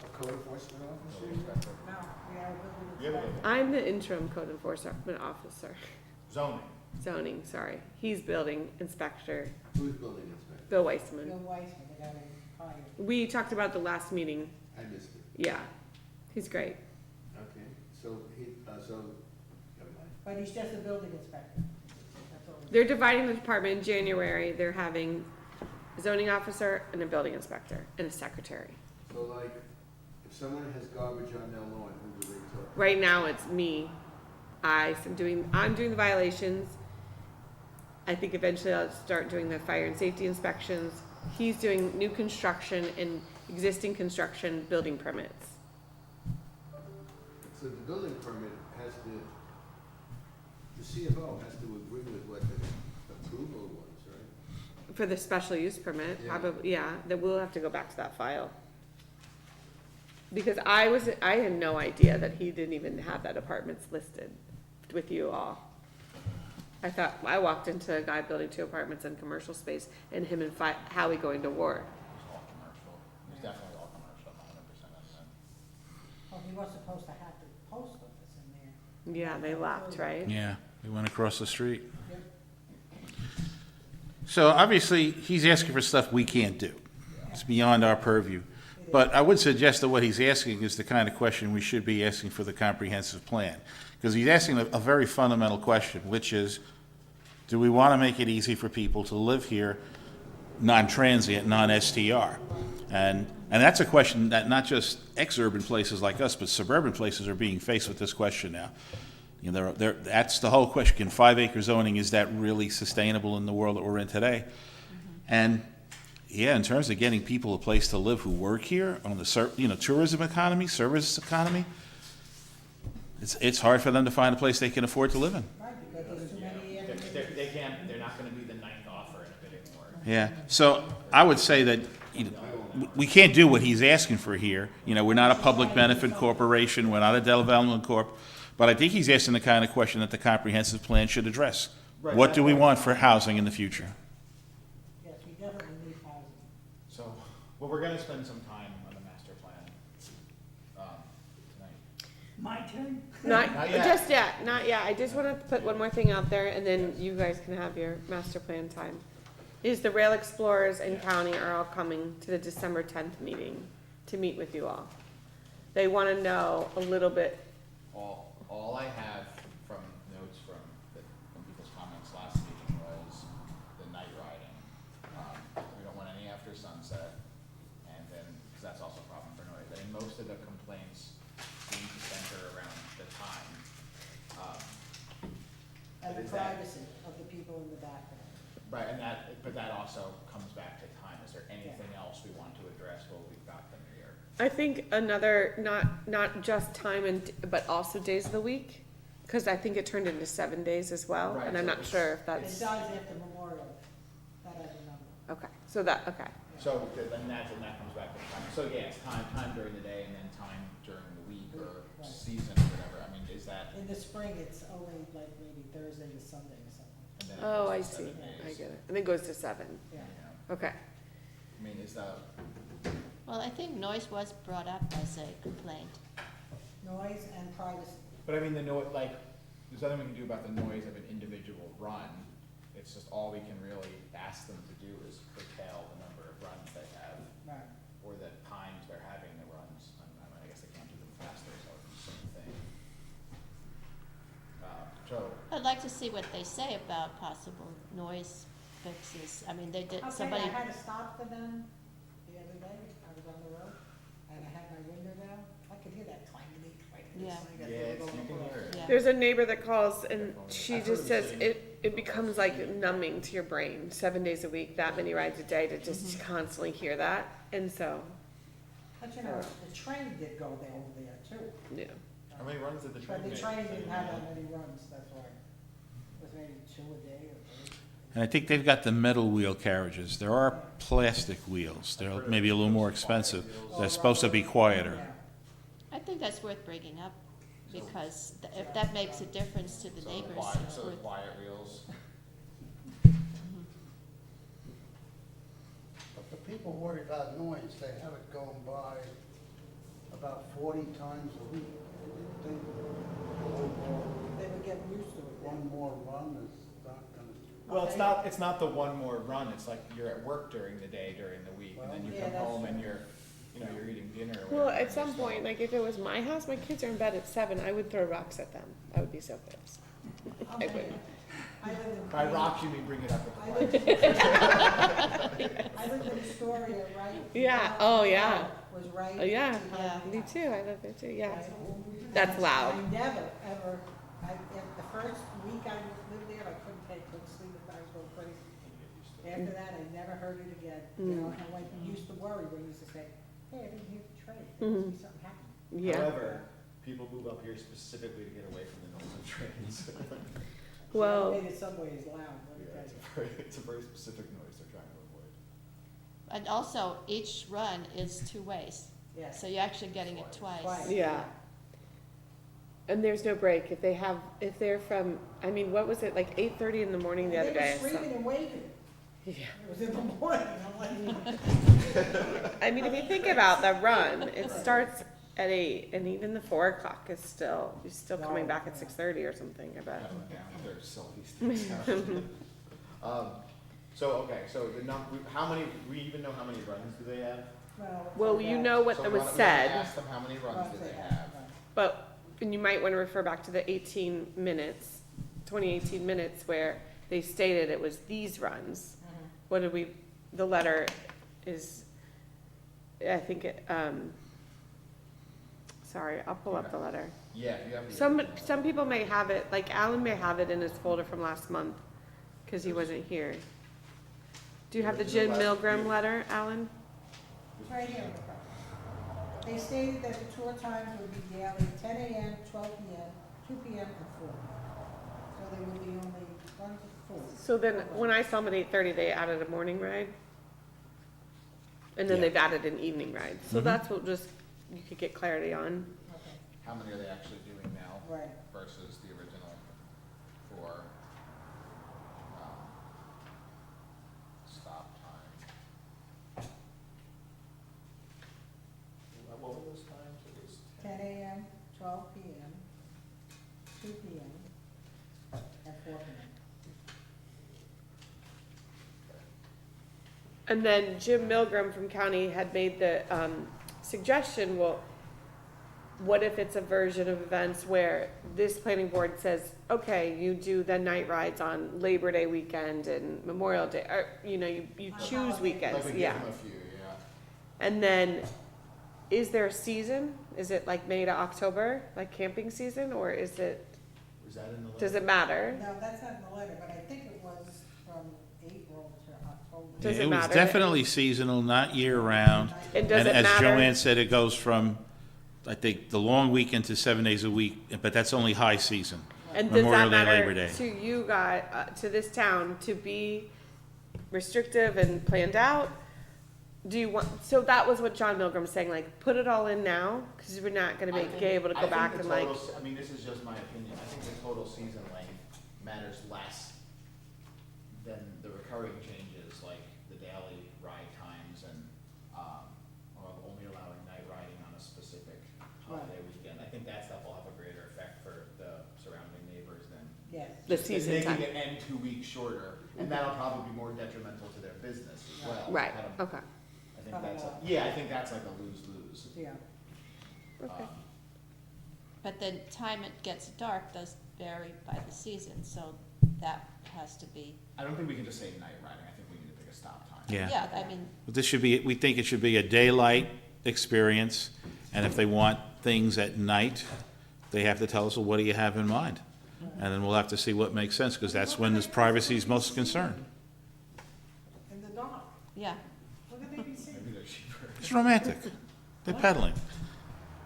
A code enforcement officer? No, we have a building You have a inspector. I'm the interim code enforcement officer. zoning. Zoning, sorry. He's building inspector, Who's building inspector? Bill Weissman. Bill Weissman, the guy we hired. We talked about the last meeting. I missed it. Yeah, he's great. Okay, so never mind. But he's just a building inspector. That's all. They're dividing the department in January. They're having a zoning officer and a building inspector and a secretary. So like, if someone has garbage on their lawn, who do they talk? Right now, it's me. I'm doing the violations. I think eventually I'll start doing the fire and safety inspections. He's doing new construction and existing construction building permits. So the building permit has to, the CFO has to agree with what the approval was, right? For the special use permit, Yeah. probably, yeah, that we'll have to go back to that file. Because I had no idea that he didn't even have that apartments listed with you all. I walked into a guy building 2 apartments in commercial space and him and Howie going to war. It was all commercial. It was definitely all commercial, I'm 100% on that. Well, he was supposed to have the post office in there. Yeah, they left, right? Yeah, we went across the street. Yep. So obviously, he's asking for stuff we can't do. It's beyond our purview. But I would suggest that what he's asking is the kind of question we should be asking for the comprehensive plan. Because he's asking a very fundamental question, which is, do we want to make it easy for people to live here, non-transient, non-STR? And that's a question that not just ex-urban places like us, but suburban places are being faced with this question now. You know, that's the whole question. Can 5-acre zoning, is that really sustainable in the world that we're in today? And yeah, in terms of getting people a place to live who work here on the tourism economy, service economy, it's hard for them to find a place they can afford to live in. Right, because there's too many. They're not gonna be the 9th offer in a bidding war. Yeah, so I would say that we can't do what he's asking for here. You know, we're not a public benefit corporation, we're not a development corp, but I think he's asking the kind of question that the comprehensive plan should address. Right. What do we want for housing in the future? Yes, we definitely need housing. So, well, we're gonna spend some time on the master plan, tonight. My turn? Not Not yet. just yet, not yet. I just want to put one more thing out there, and then you guys can have your master plan time. Is the Rail Explorers and county are all coming to the December 10th meeting to meet with you all. They want to know a little bit. All I have from notes from people's comments last meeting was the night riding. We don't want any after sunset, and then, because that's also a problem for noise. I mean, most of the complaints seem to center around the time. And the Is that- privacy of people in the back there. Right, and that, but that also comes back to time. Is there anything else we want to address while we've got them here? I think another, not just time but also days of the week, because I think it turned into 7 days as well, Right, and I'm so not it's- sure if It that's, dies after Memorial, that I remember. okay, so that, okay. So then that comes back to time. So yeah, it's time during the day and then time during the week or Right. season or whatever. I mean, is that? In the spring, it's only like maybe Thursday to Sunday or something. And then it Oh, goes I to see, 7 I days. get it, and then goes to 7, Yeah. okay. I mean, is that? Well, I think noise was brought up as a complaint. Noise and privacy. But I mean, the noise, like, there's nothing we can do about the noise of an individual run. It's just all we can really ask them to do is curtail the number of runs they have, Right. or the times they're having the runs. I guess they can't do them faster, so it's the same thing. So, I'd like to see what they say about possible noise fixes. I mean, they did, I'll tell you, somebody, I had to stop for them the other day, I was on the road, and I had my window down, I could hear that clanging, clanging. Yeah. yeah, you can hear it. yeah. There's a neighbor that calls and she I've just heard says the same. it becomes like numbing to your brain, 7 days a week, that many rides a day to just constantly hear that, and so, But you know, the train did go there over there too. yeah. How many runs did the train But make? the train didn't have that many runs, that's why. It was maybe 2 a day or 3. And I think they've got the metal wheel carriages. There are plastic wheels. They're maybe a little more expensive. They're supposed to be quieter. Yeah. I think that's worth bringing up, because if that makes a difference to the neighbors, it's So worth. quiet wheels. But the people worry about noise, they have it going by about 40 times a week. They think They would get used to it. one more run is not gonna. Well, it's not the one more run. It's like you're at work during the day, during the week, and then you Yeah, come that's home and true. you're eating dinner or Well, whatever, at and some you're still- point, like if it was my house, my kids are in bed at 7, I would throw rocks at them. I would be so pissed. I'll I tell you, would. I lived in. By rocks, you mean bring it up with I the lived, fire. I lived in Astoria, right? Yeah, oh, yeah. Was right. Oh, yeah, behind me the too, I live there too, yeah. Right. That's loud. I never, ever, the first week I lived there, I couldn't sleep if I was going crazy. After that, I never heard it again, you know, and when you used to worry, when you used to say, hey, I didn't hear the train, there must be something happening. Yeah, However, people move up here specifically to get away from the noise of trains. well, The elevated subway is loud, let me Yeah, tell you. it's a very specific noise they're trying to avoid. And also, each run is 2 ways, Yes. so you're actually getting it twice. Twice. yeah. And there's no break if if they're from, I mean, what was it, like 8:30 in the morning the other day? I They were saw- screaming and waving, Yeah. it was in the morning, I'm like. I mean, if you think about the run, it starts at 8, and even the 4 o'clock is you're still coming back at 6:30 or something, I bet. Kind of went down, they're silly things happen. So how many, we even know how many runs do they have? Well, you know what So was we wanna said, ask them how many runs do they have? but, and you might want to refer back to the 18 minutes, 2018 minutes, where they stated it was these runs. What did the letter is, I think sorry, I'll pull up the letter. Yeah, if you have. the Some original. people may have it, like Alan may have it in his folder from last month, because he wasn't here. Do you have the Jim Milgram letter, Alan? It's right here in the front. They stated that the tour times would be daily 10 a.m., 12 p.m., 2 p.m., and 4 p.m. So they would be only 1 to 4. So then, when I saw them at 8:30, they added a morning ride. And then Yeah. they've added an evening ride. So that's what you could get clarity on. Okay, How many are they actually doing now right. versus the original for, stop time? What were those times? It was 10 a.m., 12 p.m., 2 p.m., and 4 p.m. And then Jim Milgram from county had made the suggestion, well, what if it's a version of events where this planning board says, okay, you do the night rides on Labor Day weekend and Memorial Day, or, you choose weekends, Like we yeah. give them a few, yeah. And then, is there a season? Is it like May to October, like camping season, or is it, Was that in the letter? does it matter? No, that's not in the letter, but I think it was from April to October. Does it It was matter? definitely seasonal, not year-round. And And does it as matter? Joanne said, it goes from, I think, the long weekend to 7 days a week, but that's only high season. And does Memorial that Day, Labor matter Day. to you guys, to this town, to be restrictive and planned out? Do you want, so that was what John Milgram was saying, like, put it all in now, because we're not gonna be able to go back and like, I mean, this is just my opinion, I think the total season length matters less than the recurring changes, like the daily ride times and, or only allowing night riding on a specific holiday weekend. I think that stuff will have a greater effect for the surrounding neighbors than Yes. the than season time. making it end 2 weeks shorter, and that'll probably be more detrimental to their business as well. Right, I don't- okay, I think that's, yeah, I think that's like a lose-lose. Yeah. okay. But the time it gets dark does vary by the season, so that has to be, I don't think we can just say night riding, I think we need to pick a stop time. Yeah. yeah, I mean, This should be, we think it should be a daylight experience, and if they want things at night, they have to tell us, well, what do you have in mind? And then we'll have to see what makes sense, because that's when this privacy is most concerned. In the dark, yeah. look at ABC. Maybe they're cheaper. It's romantic. They're pedaling.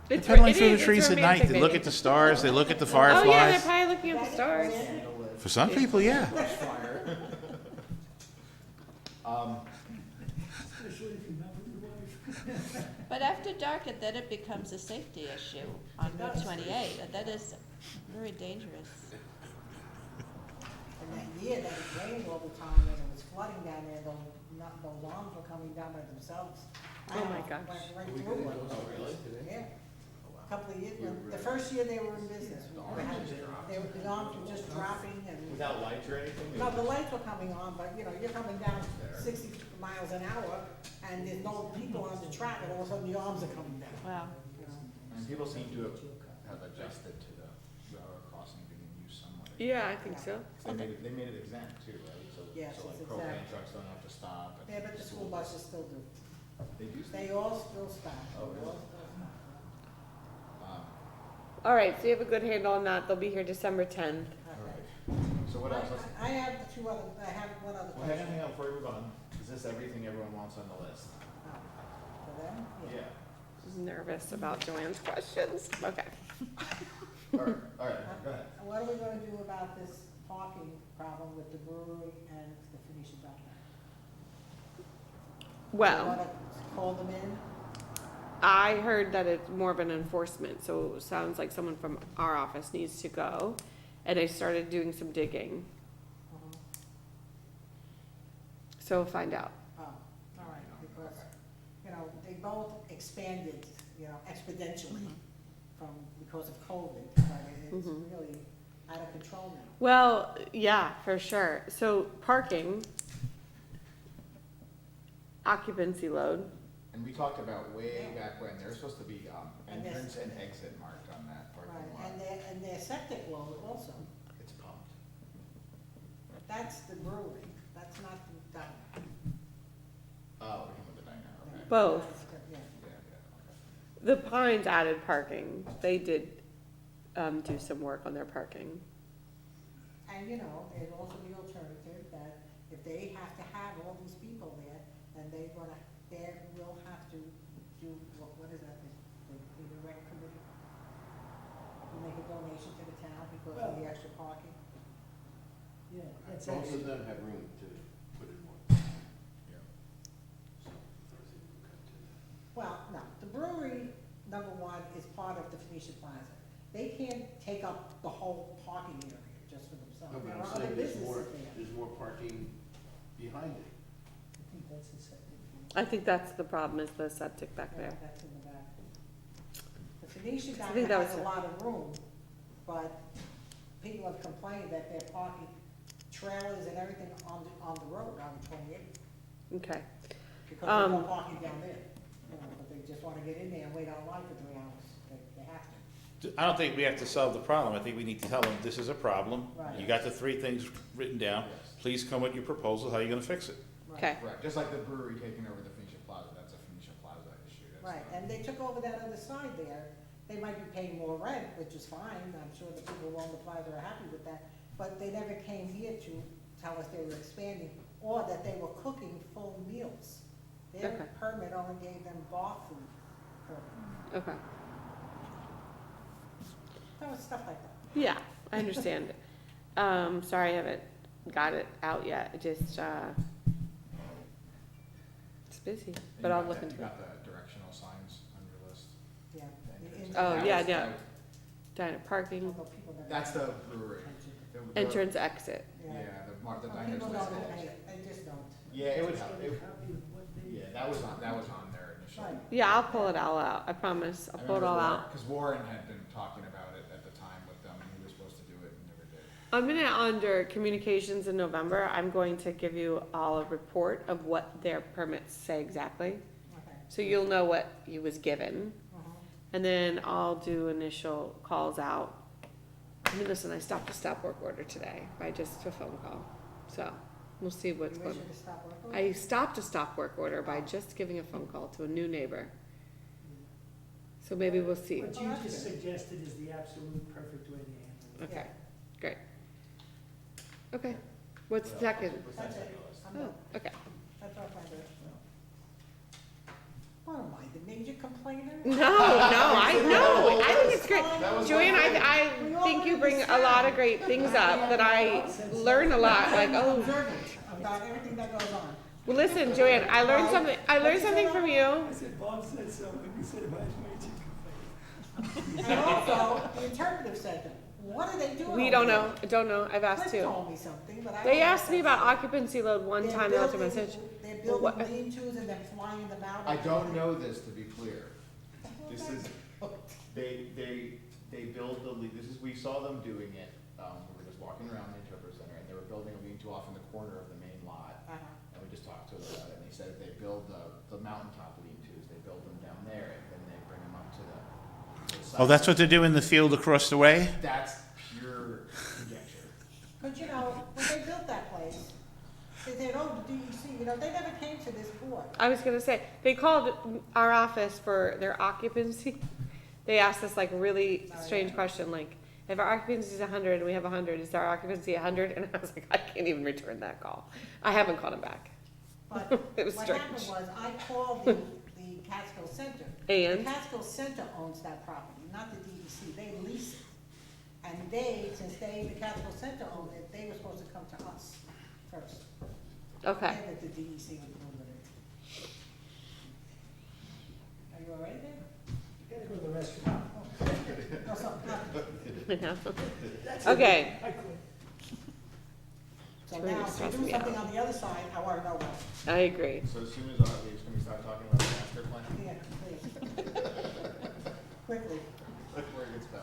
They're It's pedaling it through the is, it's trees at night. romantic, They look baby. at the stars, they look at the Oh, yeah, they're fireflies. probably looking at the stars. For some people, yeah. Especially if you're not with your wife. But after dark, then it becomes a safety issue on Route 28, and that is very dangerous. And that year that it rained all the time and it was flooding down there, those arms were coming down by themselves. Oh my gosh. Went right Are we through gonna it. go today? Yeah. A couple of years, the first year they were in business, the arms were just dropping and. Without lights or anything? No, the lights were coming on, but you know, you're coming down 60 miles an hour and there's no people on the track and all of a sudden the arms are coming down. Wow. You know? And people seem to have adjusted to the railroad crossing being in use somewhat. Yeah, I think so. They made it exempt too, right? Yes, So like it's propane exempt. trucks don't have to stop. and Yeah, but the school buses still do. They do. They all still stop. Oh, really? They all still stop. All right, so you have a good handle on that. They'll be here December 10th. All right. So what else? I have one other Well, hang on, question. before we move on. Is this everything everyone wants on the list? Oh, for them? Yeah. I was nervous about Joanne's questions. Okay. All right, go ahead. What are we gonna do about this parking problem with the brewery and the Phoenicia Diner? Well, Wanna call them in? I heard that it's more of an enforcement, so it sounds like someone from our office needs to go. And I started doing some digging, so we'll find out. Oh, all right, because, you know, they both expanded, you know, exponentially because of COVID, but it's really out of control now. Well, yeah, for sure. So parking, occupancy load. And we talked about way back when, there's supposed to be, And this- entrance and exit marked on that parking Right, lot. and their septic load also, It's pumped. that's the brewery, that's not the diner. Oh, we're talking about the diner, okay. Both. Yeah. Yeah, okay. The Pines added parking. They did do some work on their parking. And, you know, there's also the alternative that if they have to have all these people there, then they will have to do, what is that, the rec committee? To make a donation to the town because of the extra parking. Yeah, that's Most actually, of them have room to put in more. Yeah. So, I think we'll cut to that. Well, no, the brewery, number one, is part of the Phoenicia Plaza. They can't take up the whole parking area just for themselves. No, but There I'm are other saying businesses there. there's more parking behind it. I think that's a second. I think that's the problem, is the septic back Yeah, there. that's in the back. The Phoenicia I think Diner that has was a it. lot of room, but people have complained that they're parking trailers and everything on the road, on 28, Okay. because there's no parking down there. You know, but they just wanna get in there and wait online for 3 hours. They have to. I don't think we have to solve the problem. I think we need to tell them this is a problem. Right. You got the 3 things written down. Please come with your proposal. How are you gonna fix it? Okay. Right, just like the brewery taking over the Phoenicia Plaza, that's a Phoenicia Plaza issue. That's Right, not- and they took over that other side there. They might be paying more rent, which is fine. I'm sure the people along the plaza are happy with that. But they never came here to tell us they were expanding, or that they were cooking full meals. Their Okay. permit only gave them bar food permit. Okay. That was stuff like that. Yeah, I understand. Sorry I haven't got it out yet. It just, it's busy, but I'll look into You it. got the directional signs on your list? Yeah. Oh, That yeah, was- yeah. Diner parking, Although people don't- That's the brewery. The- entrance, exit. Yeah, the Well, diners people listed. don't pay it, they just don't. Yeah, it would help. Just get a copy of what they- Yeah, that was on there initially. Right. Yeah, I'll pull it all out. I promise. I'll pull it all out. Because Warren had been talking about it at the time with them, and he was supposed to do it and never did. I'm gonna, under communications in November, I'm going to give you all a report of what their permits say exactly. Okay. So you'll know what you was given. Uh-huh. And then I'll do initial calls out. I mean, listen, I stopped a stop work order today by just a phone call. So we'll see what's You going wish on. you to stop working? I stopped a stop work order by just giving a phone call to a new neighbor. So maybe we'll see. What you just suggested is the absolute perfect way to handle it. Okay, great. Okay, what's second? That's it. I'm Oh, done. okay. That's all I do. What am I, the major complainer? No, I know, I think it's great. That was Joanne, one thing. I think you bring a lot of great things up that I learn a lot, like, oh. Observant about everything that goes on. Well, listen, Joanne, I learned something from you. I said, Bob said so, when you said about major complaint. And also, the interpretive center, what are they doing? We over don't know, I've there? asked Cliff too. told me something, but I. They don't know asked if me about that's- occupancy load one They're time, they left a building- message. They're What- building lean-tos and then flying them out. I don't know this, to be clear. This is, they build we saw them doing it, we were just walking around the interpretive center, and they were building a lean-to off in the corner of the main lot. Uh-huh. And we just talked to them about it, and they said they build the mountaintop lean-tos, they build them down there, and then they bring them up to the side. Oh, that's what they do in the field across the way? That's pure conjecture. But you know, when they built that place, they said, oh, the DEC, you know, they never came to this board. I was gonna say, they called our office for their occupancy. They asked us like really strange question, like, if our occupancy is 100 and we have 100, is our occupancy 100? And I was like, I can't even return that call. I haven't called him back. But It was what happened strange. was, I called the Catskill Center. And? The Catskill Center owns that property, not the DEC, they lease it. And they, since the Catskill Center owned it, they were supposed to come to us first. Okay. And that the DEC would deal with it. Are you all right there? You gotta go to the restaurant. No, something happened. I know. That's Okay. I quit. So It's really now, to stressing do me something out. on the other side, I wanna know what. I agree. So as soon as can we start talking about the master plan? Yeah, please. Quickly. Before it gets bad.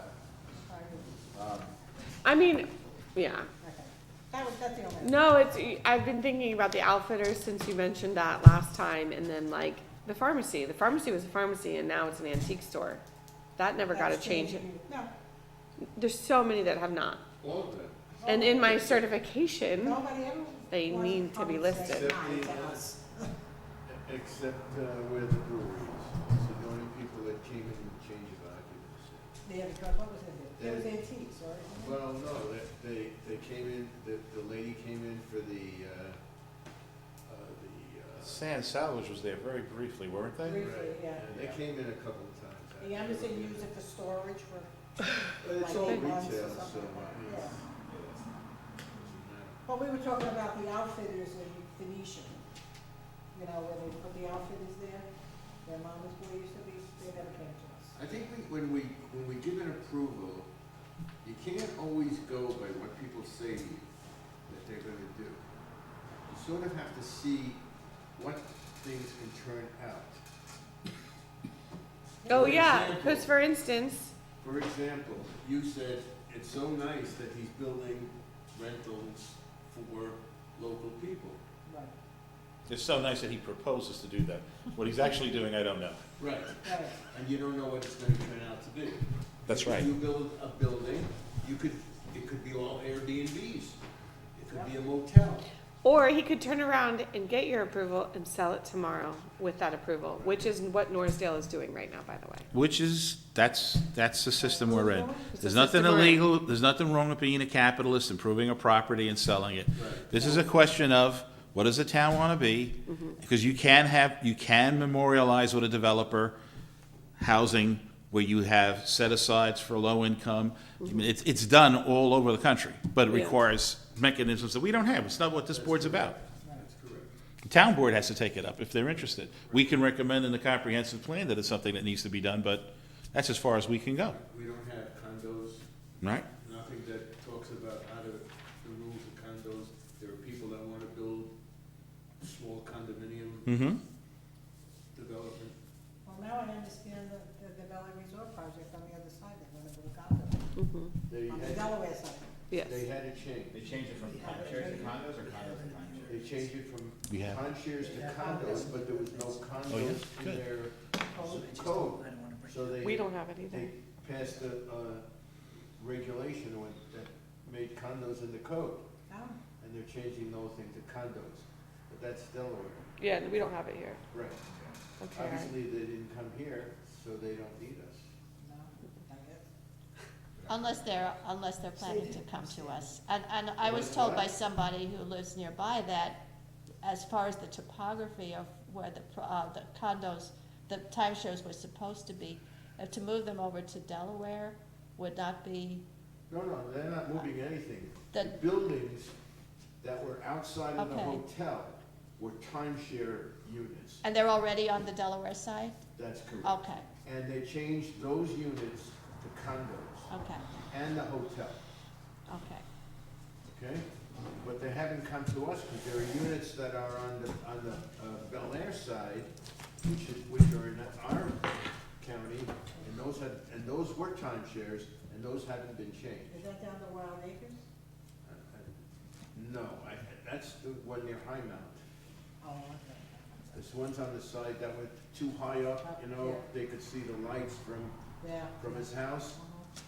All right. I mean, yeah. Okay. That's the only. No, I've been thinking about the outfitters since you mentioned that last time, and then like the pharmacy. The pharmacy was a pharmacy and now it's an antique store. That never got a That's change. changing. No, There's so many that have not. All of them. And in my certification, nobody ever. they wants need to come be and say listed. hi to us. Except where the brewery is. It's the only people that came in and changed of occupancy. Yeah, because what was it? It was antiques, right? Well, no, they came in, the lady came in for the Sand Salvage was there very briefly, weren't they? Briefly, right, yeah. and they came in a couple of times. The Emerson used it for storage for. But it's like all 8 months or retail, so, something like that. yeah. Well, we were talking about the outfitters in Phoenician, you know, where they put the outfitters there, where Mama's Boy used to be, they never came to us. I think when we give an approval, you can't always go by what people say to you that they're gonna do. You sort of have to see what things can turn out. Oh For yeah, example- because for instance, For example, you said it's so nice that he's building rentals for local people. Right, It's so nice that he proposes to do that. What he's actually doing, I don't know. Right. right. And you don't know what it's gonna turn out to be. That's right. If you build a building, it could be all Airbnbs. It could be a motel. Or he could turn around and get your approval and sell it tomorrow with that approval, which is what Norsdale is doing right now, by the way. Which is, that's the system we're in. It's There's the nothing system we're in. illegal, there's nothing wrong with being a capitalist, improving a property and selling it. This is a question of, what does the town wanna be? Because you can memorialize with a developer housing where you have set-asides for low income. I mean, it's done all over the country, but it Yeah. requires mechanisms that we don't have. It's not what this board's about. That's correct. The town board has to take it up if they're interested. We can recommend in the comprehensive plan that it's something that needs to be done, but that's as far as we can go, We don't have condos, right? nothing that talks about how to, the rules of condos. There are people that wanna build small condominium Mm-hmm. development. Well, now I understand the Valley Resort project on the other side, they want to build condos, They on the had, Delaware side. Yes. they had it changed. They changed it from timeshares to condos or condos to timeshares? They changed it from We have- timeshares to condos, but there was no Oh, yeah? condos in Good. their Oh, code. So they. We don't have it either. They passed a, regulation that made condos in the code, Oh, and they're changing those into condos. But that's Delaware. Yeah, we don't have it here. Right. Okay. Obviously, they didn't come here, so they don't need us. no, not yet. Unless they're planning to come to us. And I was told by somebody who lives nearby that as far as the topography of where the condos, the timeshares were supposed to be, to move them over to Delaware would not be, No, they're not moving anything. The- The buildings that were outside of the Okay. hotel were timeshare units. and they're already on the Delaware side? That's correct. Okay, And they changed those units to condos okay, and the hotel, okay. okay? But they haven't come to us because there are units that are on the Bel Air side, which are in our county, and those were timeshares, and those haven't been changed. Is that down the Wild Acres? No, that's the one near High Mount. Oh, okay. This one's on the side that went too high up, you know, they could see the lights Yeah. from his house. Uh-huh.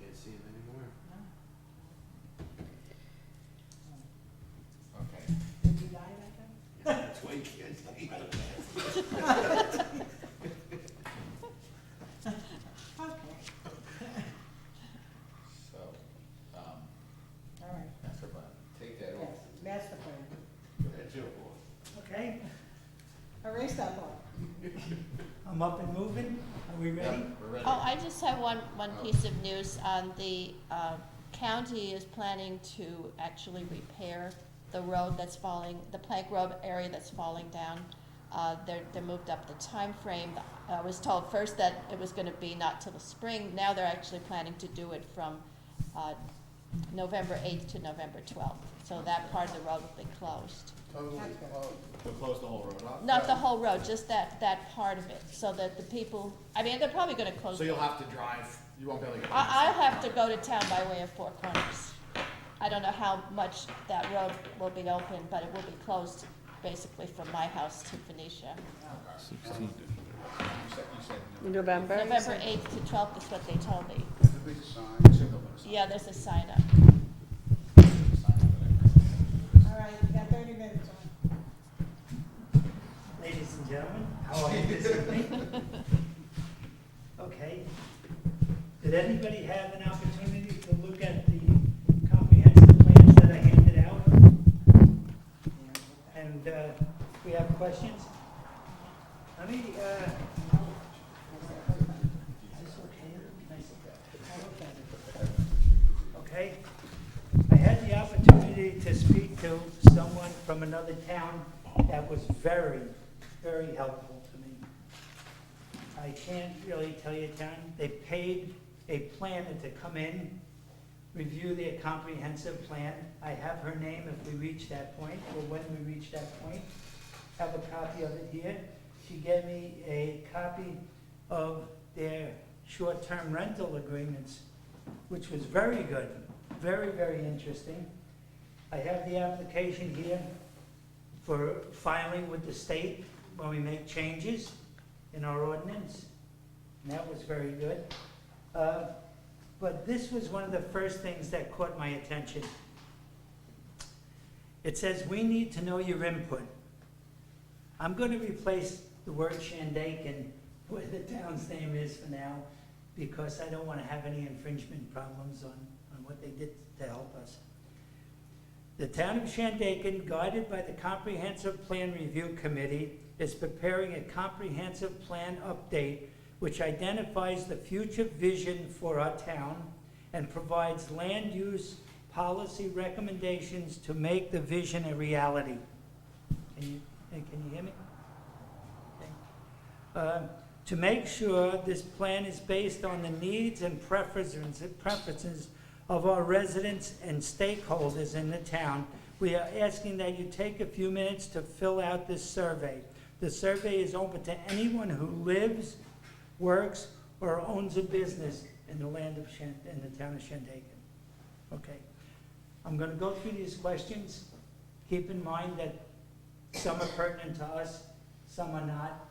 Can't see him anymore. No. Okay. Did you die back then? Yeah, that's why you can't see him. Okay, So, all right, master plan, take that yes, off. master plan. That's your board. Okay, Erase that part. I'm up and moving. Are we ready? Yep, we're ready. Oh, I just have one piece of news. The county is planning to actually repair the road that's falling, the Plank Road area that's falling down. They moved up the time frame. I was told first that it was gonna be not till the spring. Now they're actually planning to do it from November 8th to November 12th. So that part of the road will be closed. Totally That's good. closed. We'll close the whole road off. Not the whole road, just that part of it, so that the people, I mean, they're probably gonna close. So you'll have to drive, you won't be able to get. I'll have to go to town by way of Four Corners. I don't know how much that road will be open, but it will be closed basically from my house to Phoenicia. You said November? November 8th to 12th is what they told me. There's a big sign. Yeah, there's a sign up. All right, you got 30 minutes on. Ladies and gentlemen, how are you this evening? Okay. Did anybody have an opportunity to look at the comprehensive plans that I handed out? And we have questions? Let me, is this okay? Can I sit down? Okay. I had the opportunity to speak to someone from another town that was very, very helpful to me. I can't really tell you, Town, they paid a planner to come in, review their comprehensive plan. I have her name if we reach that point, or when we reach that point. Have a copy of it here. She gave me a copy of their short-term rental agreements, which was very good, very, very interesting. I have the application here for filing with the state when we make changes in our ordinance, and that was very good. But this was one of the first things that caught my attention. It says, "We need to know your input." I'm gonna replace the word Shandaken where the town's name is for now, because I don't wanna have any infringement problems on what they did to help us. The town of Shandaken, guided by the Comprehensive Plan Review Committee, is preparing a comprehensive plan update which identifies the future vision for our town and provides land use policy recommendations to make the vision a reality. Can you hear me? Okay. To make sure this plan is based on the needs and preferences of our residents and stakeholders in the town, we are asking that you take a few minutes to fill out this survey. The survey is open to anyone who lives, works, or owns a business in the land of in the town of Shandaken. Okay. I'm going to go through these questions. Keep in mind that some are pertinent to us, some are not,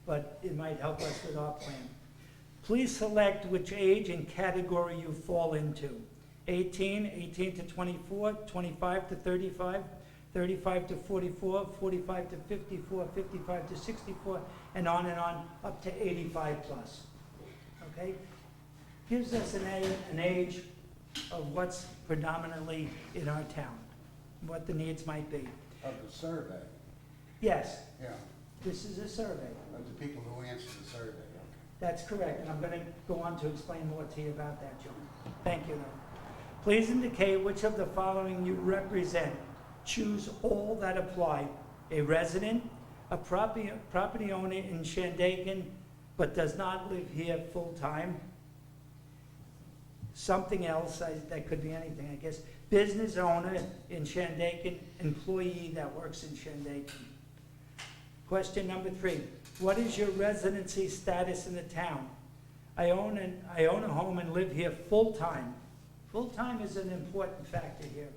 but it might help us with our plan. Please select which age and category you fall into. 18, 18 to 24, 25 to 35, 35 to 44, 45 to 54, 55 to 64, and on, up to 85 plus. Okay? Gives us an age of what's predominantly in our town, what the needs might be. Of the survey, Yes, yeah, this is a survey. of the people who answer the survey, okay. That's correct, and I'm going to go on to explain more to you about that, John. Thank you, Lynn. Please indicate which of the following you represent. Choose all that apply. A resident, a property owner in Shandaken, but does not live here full-time. Something else, that could be anything, I guess. Business owner in Shandaken, employee that works in Shandaken. Question number 3, what is your residency status in the town? I own a home and live here full-time. Full-time is an important factor here.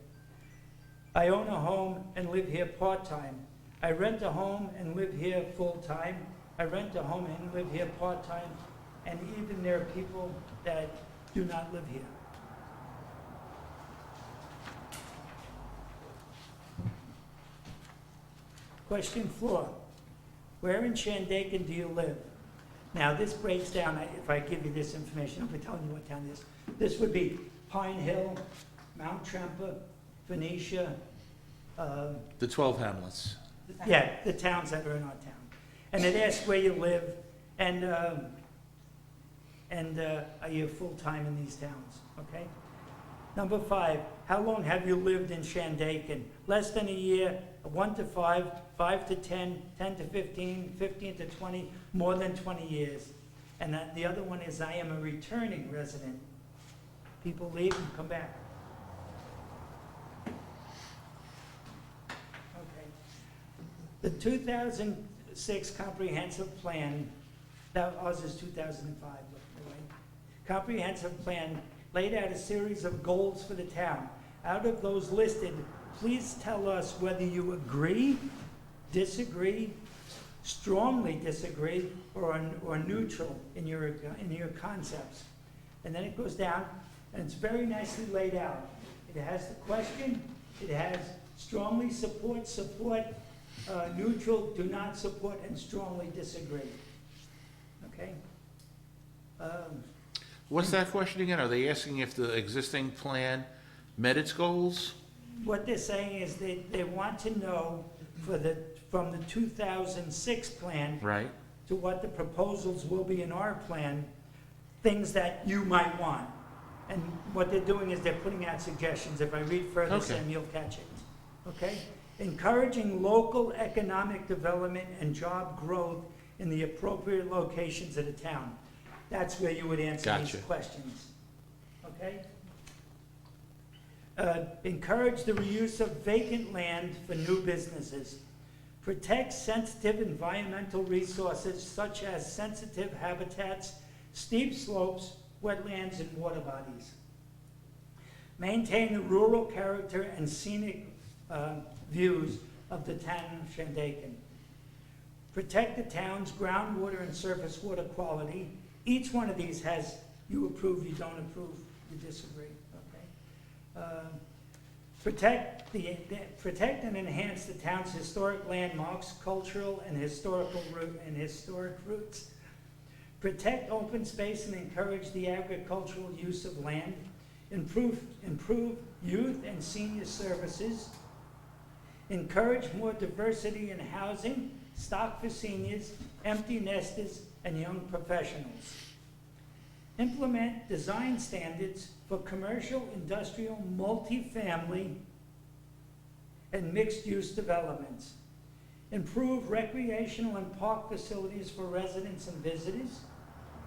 I own a home and live here part-time. I rent a home and live here full-time. I rent a home and live here part-time. And even there are people that do not live here. Question 4, where in Shandaken do you live? Now this breaks down, if I give you this information, I'll be telling you what town it is. This would be Pine Hill, Mount Tremper, Phoenicia. The 12 hamlets. Yeah, the towns that are in our town. And it asks where you live and are you full-time in these towns, okay? Number 5, how long have you lived in Shandaken? Less than a year, 1 to 5, 5 to 10, 10 to 15, 15 to 20, more than 20 years. And the other one is I am a returning resident. People leave and come back. Okay. The 2006 comprehensive plan, that ours is 2005, by the way. Comprehensive plan laid out a series of goals for the town. Out of those listed, please tell us whether you agree, disagree, strongly disagree, or neutral in your concepts. And then it goes down, and it's very nicely laid out. It has the question, it has strongly support, neutral, do not support, and strongly disagree. Okay? What's that question again? Are they asking if the existing plan met its goals? What they're saying is they want to know from the 2006 plan Right. to what the proposals will be in our plan, things that you might want. And what they're doing is they're putting out suggestions. If I read further, Okay. Sam, you'll catch it. Okay? Encouraging local economic development and job growth in the appropriate locations of the town. That's where you would answer Gotcha. these questions. Okay? Encourage the reuse of vacant land for new businesses. Protect sensitive environmental resources such as sensitive habitats, steep slopes, wetlands, and water bodies. Maintain the rural character and scenic views of the town of Shandaken. Protect the town's groundwater and surface water quality. Each one of these has you approve, you don't approve, you disagree. Okay? Protect and enhance the town's historic landmarks, cultural and historic roots. Protect open space and encourage the agricultural use of land. Improve youth and senior services. Encourage more diversity in housing, stock for seniors, empty nesters, and young professionals. Implement design standards for commercial, industrial, multifamily, and mixed-use developments. Improve recreational and park facilities for residents and visitors.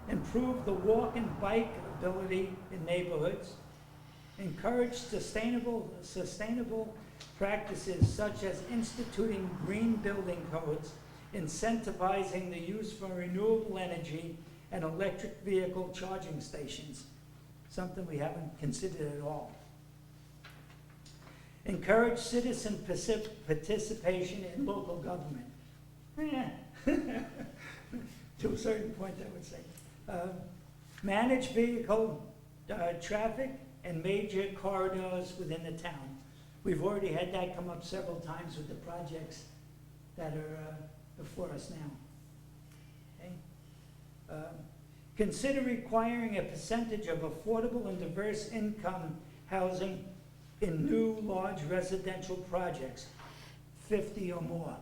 Improve the walk and bike ability in neighborhoods. Encourage sustainable practices such as instituting green building codes, incentivizing the use for renewable energy and electric vehicle charging stations, something we haven't considered at all. Encourage citizen participation in local government. To a certain point, I would say. Manage vehicle traffic and major corridors within the town. We've already had that come up several times with the projects that are before us now. Okay? Consider requiring a percentage of affordable and diverse income housing in new large residential projects, 50 or more.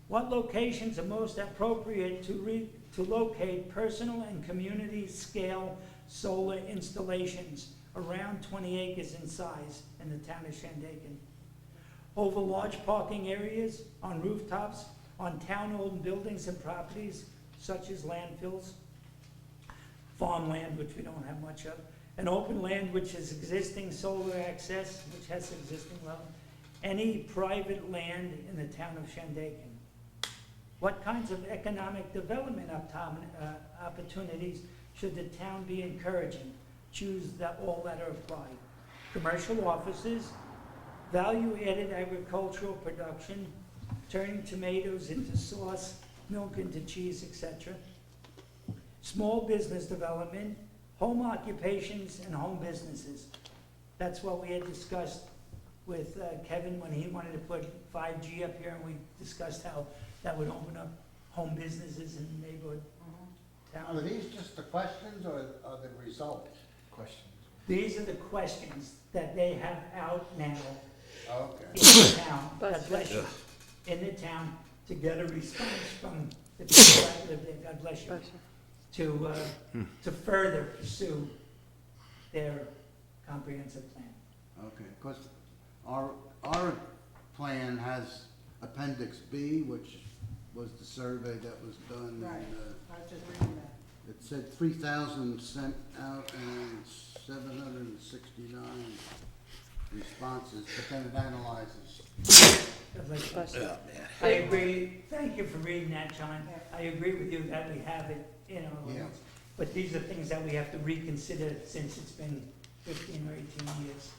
What locations are most appropriate to locate personal and community scale solar installations around 20 acres in size in the town of Shandaken? Over large parking areas, on rooftops, on town-owned buildings and properties, such as landfills, farmland, which we don't have much of, and open land which has existing solar access, which has existing well, any private land in the town of Shandaken. What kinds of economic development opportunities should the town be encouraging? Choose all that are applied. Commercial offices, value-added agricultural production, turning tomatoes into sauce, milk into cheese, etc. Small business development, home occupations, and home businesses. That's what we had discussed with Kevin when he wanted to put 5G up here, and we discussed how that would open up home businesses in the neighborhood. Are these just the questions or are the results? Questions. These are the questions that they have out now Okay. in the town, God bless you, in the town, to get a response from the people that live there, God bless you, to further pursue their comprehensive plan. Okay, because our plan has Appendix B, which was the survey that was done. Right. And, I was just reading that. it said 3,000 sent out and 769 responses, but then it analyzes. God bless you. I agree, thank you for reading that, John. I agree with you that we have it in our Yeah. laws. But these are things that we have to reconsider since it's been 15 or 18 years.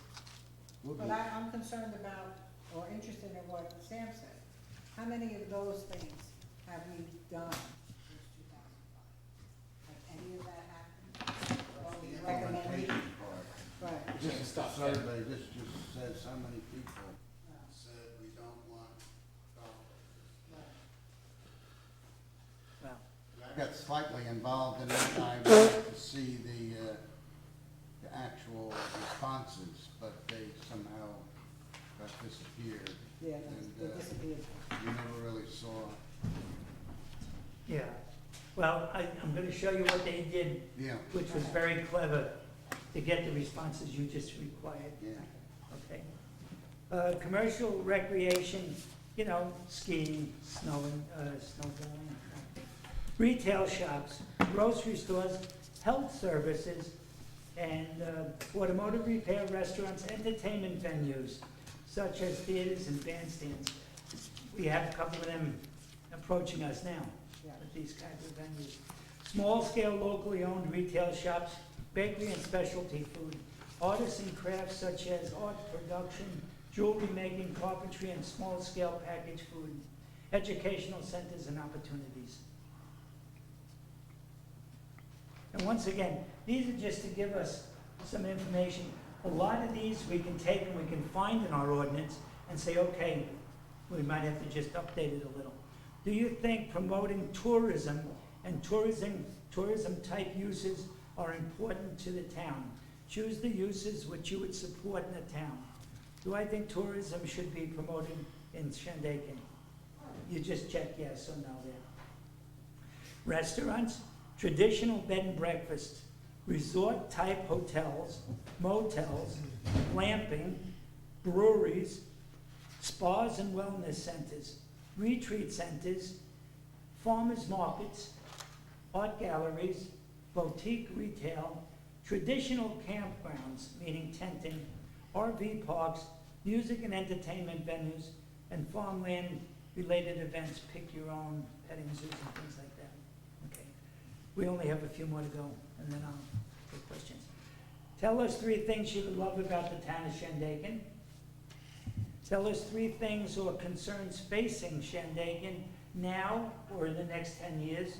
But I'm concerned about, or interested in what Sam said. How many of those things have we done since 2005? Has any of that happened? Or we recommend? Implementation part. Right. This is the survey, this just says how many people said we don't want golf courses. Well, I got slightly involved in it, I wanted to see the actual responses, but they somehow got disappeared. Yeah, And, they disappeared. You never really saw. yeah. Well, I'm gonna show you what they did, Yeah, which was very clever to get the responses you just required. yeah. Okay. Commercial recreation, skiing, snowboarding. Retail shops, grocery stores, health services, and automotive repair, restaurants, entertainment venues, such as theaters and bandstands. We have a couple of them approaching us now with these kinds of venues. Small-scale, locally owned retail shops, bakery and specialty food, artists and crafts such as art production, jewelry making, carpentry, and small-scale packaged food, educational centers and opportunities. And once again, these are just to give us some information. A lot of these we can take and we can find in our ordinance and say, okay, we might have to just update it a little. Do you think promoting tourism and tourism type uses are important to the town? Choose the uses which you would support in the town. Do I think tourism should be promoted in Shandaken? You just check yes or no there. Restaurants, traditional bed and breakfast, resort type hotels, motels, glamping, breweries, spas and wellness centers, retreat centers, farmers markets, art galleries, boutique retail, traditional campgrounds, meaning tenting, RV parks, music and entertainment venues, and farmland-related events, pick your own, petting zoos and things like that. Okay. We only have a few more to go, and then I'll take questions. Tell us 3 things you love about the town of Shandaken. Tell us 3 things or concerns facing Shandaken now or in the next 10 years.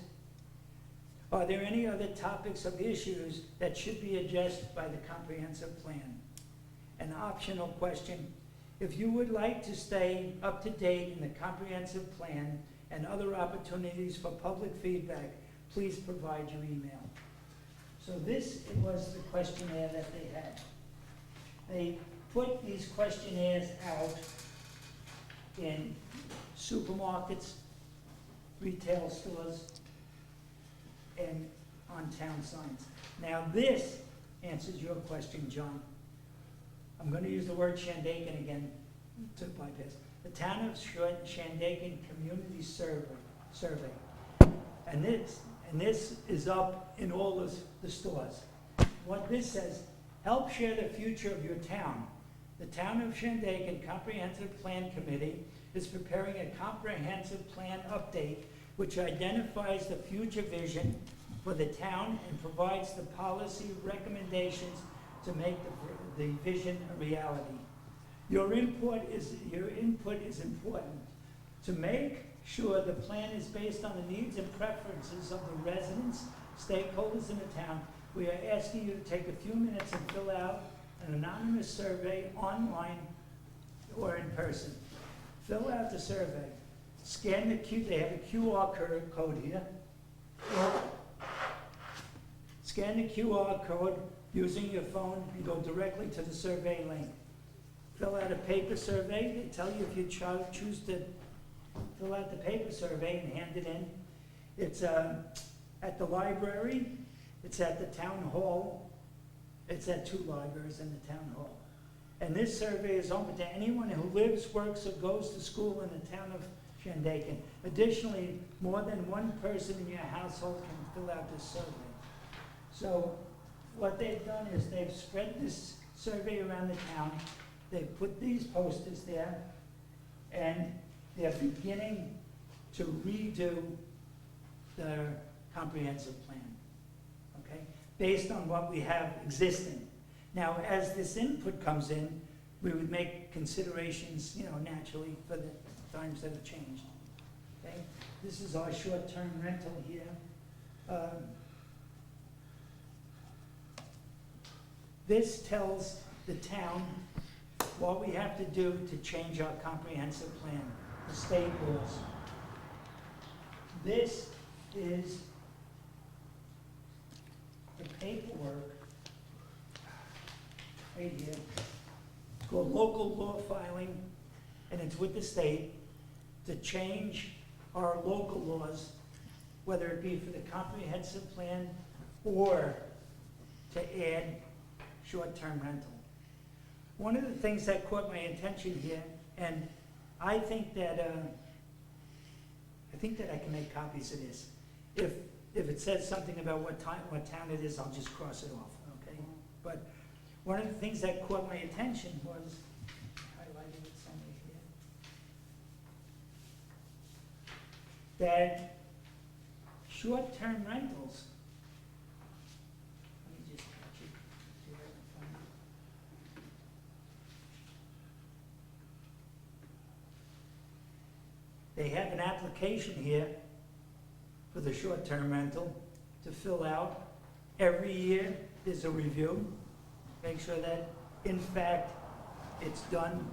Are there any other topics of issues that should be addressed by the comprehensive plan? An optional question: if you would like to stay up to date in the comprehensive plan and other opportunities for public feedback, please provide your email. So this was the questionnaire that they had. They put these questionnaires out in supermarkets, retail stores, and on town signs. Now this answers your question, John. I'm going to use the word Shandaken again to bypass. The Town of Shandaken Community Survey. And this is up in all the stores. What this says: help share the future of your town. The Town of Shandaken Comprehensive Plan Committee is preparing a comprehensive plan update which identifies the future vision for the town and provides the policy recommendations to make the vision a reality. Your input is important. To make sure the plan is based on the needs and preferences of the residents, stakeholders in the town, we are asking you to take a few minutes and fill out an anonymous survey online or in person. Fill out the survey. Scan they have a QR code here. Scan the QR code using your phone and go directly to the survey link. Fill out a paper survey. They tell you if you choose to fill out the paper survey and hand it in. It's at the library, it's at the town hall, it's at 2 libraries in the town hall. And this survey is open to anyone who lives, works, or goes to school in the town of Shandaken. Additionally, more than 1 person in your household can fill out this survey. So what they've done is they've spread this survey around the town. They've put these posters there, and they're beginning to redo their comprehensive plan, okay, based on what we have existing. Now, as this input comes in, we would make considerations, naturally for the times that have changed, okay? This is our short-term rental here. This tells the town what we have to do to change our comprehensive plan, the state laws. This is the paperwork right here. It's called local law filing, and it's with the state to change our local laws, whether it be for the comprehensive plan or to add short-term rental. One of the things that caught my attention here, and I think that I can make copies of this. If it says something about what town it is, I'll just cross it off, okay? But one of the things that caught my attention was, highlighted it somewhere here, that short-term rentals, let me just catch it, see if I can find it. They have an application here for the short-term rental to fill out, every year, there's a review. Make sure that, in fact, it's done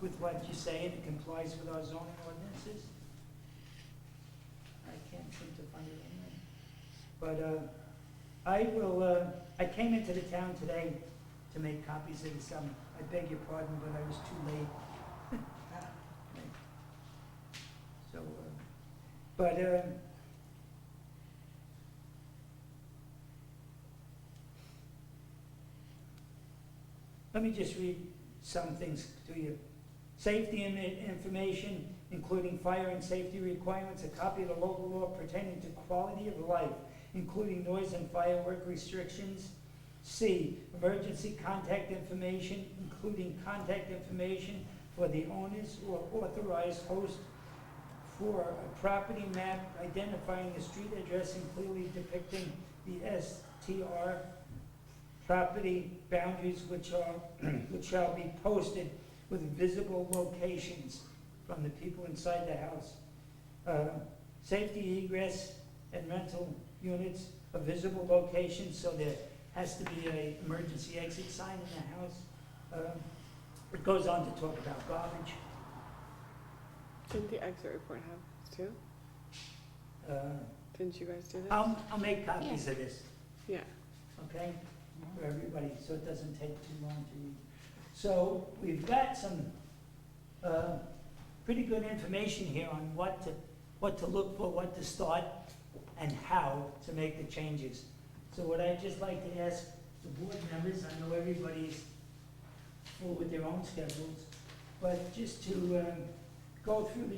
with what you say and it complies with our zoning ordinances. I can't seem to find it anywhere. But I came into the town today to make copies of this. I beg your pardon, but I was too late. So, let me just read some things to you. Safety information, including fire and safety requirements, a copy of the local law pertaining to quality of life, including noise and firework restrictions. C, emergency contact information, including contact information for the owners or authorized host for a property map identifying the street address and clearly depicting the STR property boundaries which shall be posted with visible locations from the people inside the house. Safety egress and rental units, a visible location, so there has to be an emergency exit sign in the house. It goes on to talk about garbage. Didn't the exit report have too? Didn't you guys do this? I'll make copies of this, Yeah. okay, for everybody, so it doesn't take too long to read. So we've got some pretty good information here on what to look for, what to start, and how to make the changes. So what I'd just like to ask the board members, I know everybody's full with their own schedules, but just to go through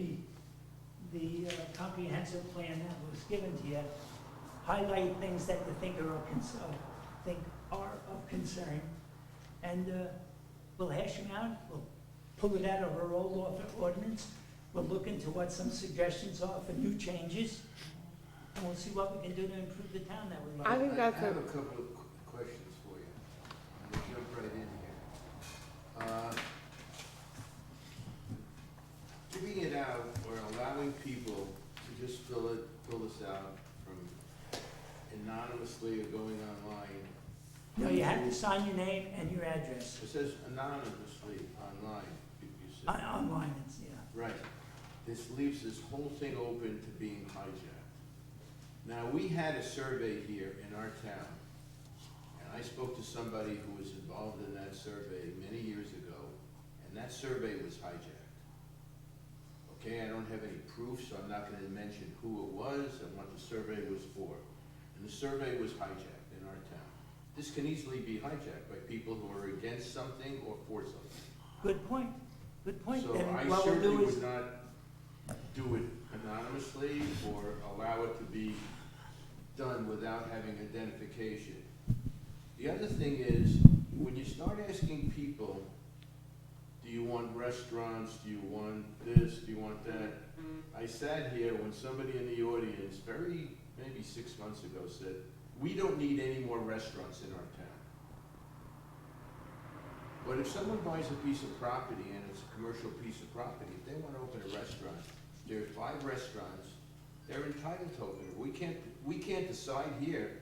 the comprehensive plan that was given to you, highlight things that you think are of concern, and we'll hash them out. We'll pull it out of our old ordinance. We'll look into what some suggestions are for new changes, and we'll see what we can do to improve the town that we I like. think that's I have a, a couple of questions for you. I'm gonna jump right in here. Giving it out or allowing people to just fill this out from anonymously or going online. No, you have to sign your name and your address. It says anonymously online, you said. Online, it's, yeah. Right. This leaves this whole thing open to being hijacked. Now, we had a survey here in our town, and I spoke to somebody who was involved in that survey many years ago, and that survey was hijacked. Okay, I don't have any proof, so I'm not gonna mention who it was and what the survey was for. And the survey was hijacked in our town. This can easily be hijacked by people who are against something or for something. Good point, good point. So And I what we'll certainly do is, would not do it anonymously or allow it to be done without having identification. The other thing is, when you start asking people, do you want restaurants, do you want this, do you want that? I sat here when somebody in the audience, maybe 6 months ago, said, we don't need any more restaurants in our town. But if someone buys a piece of property and it's a commercial piece of property, if they want to open a restaurant, there are 5 restaurants, they're entitled to open it. We can't decide here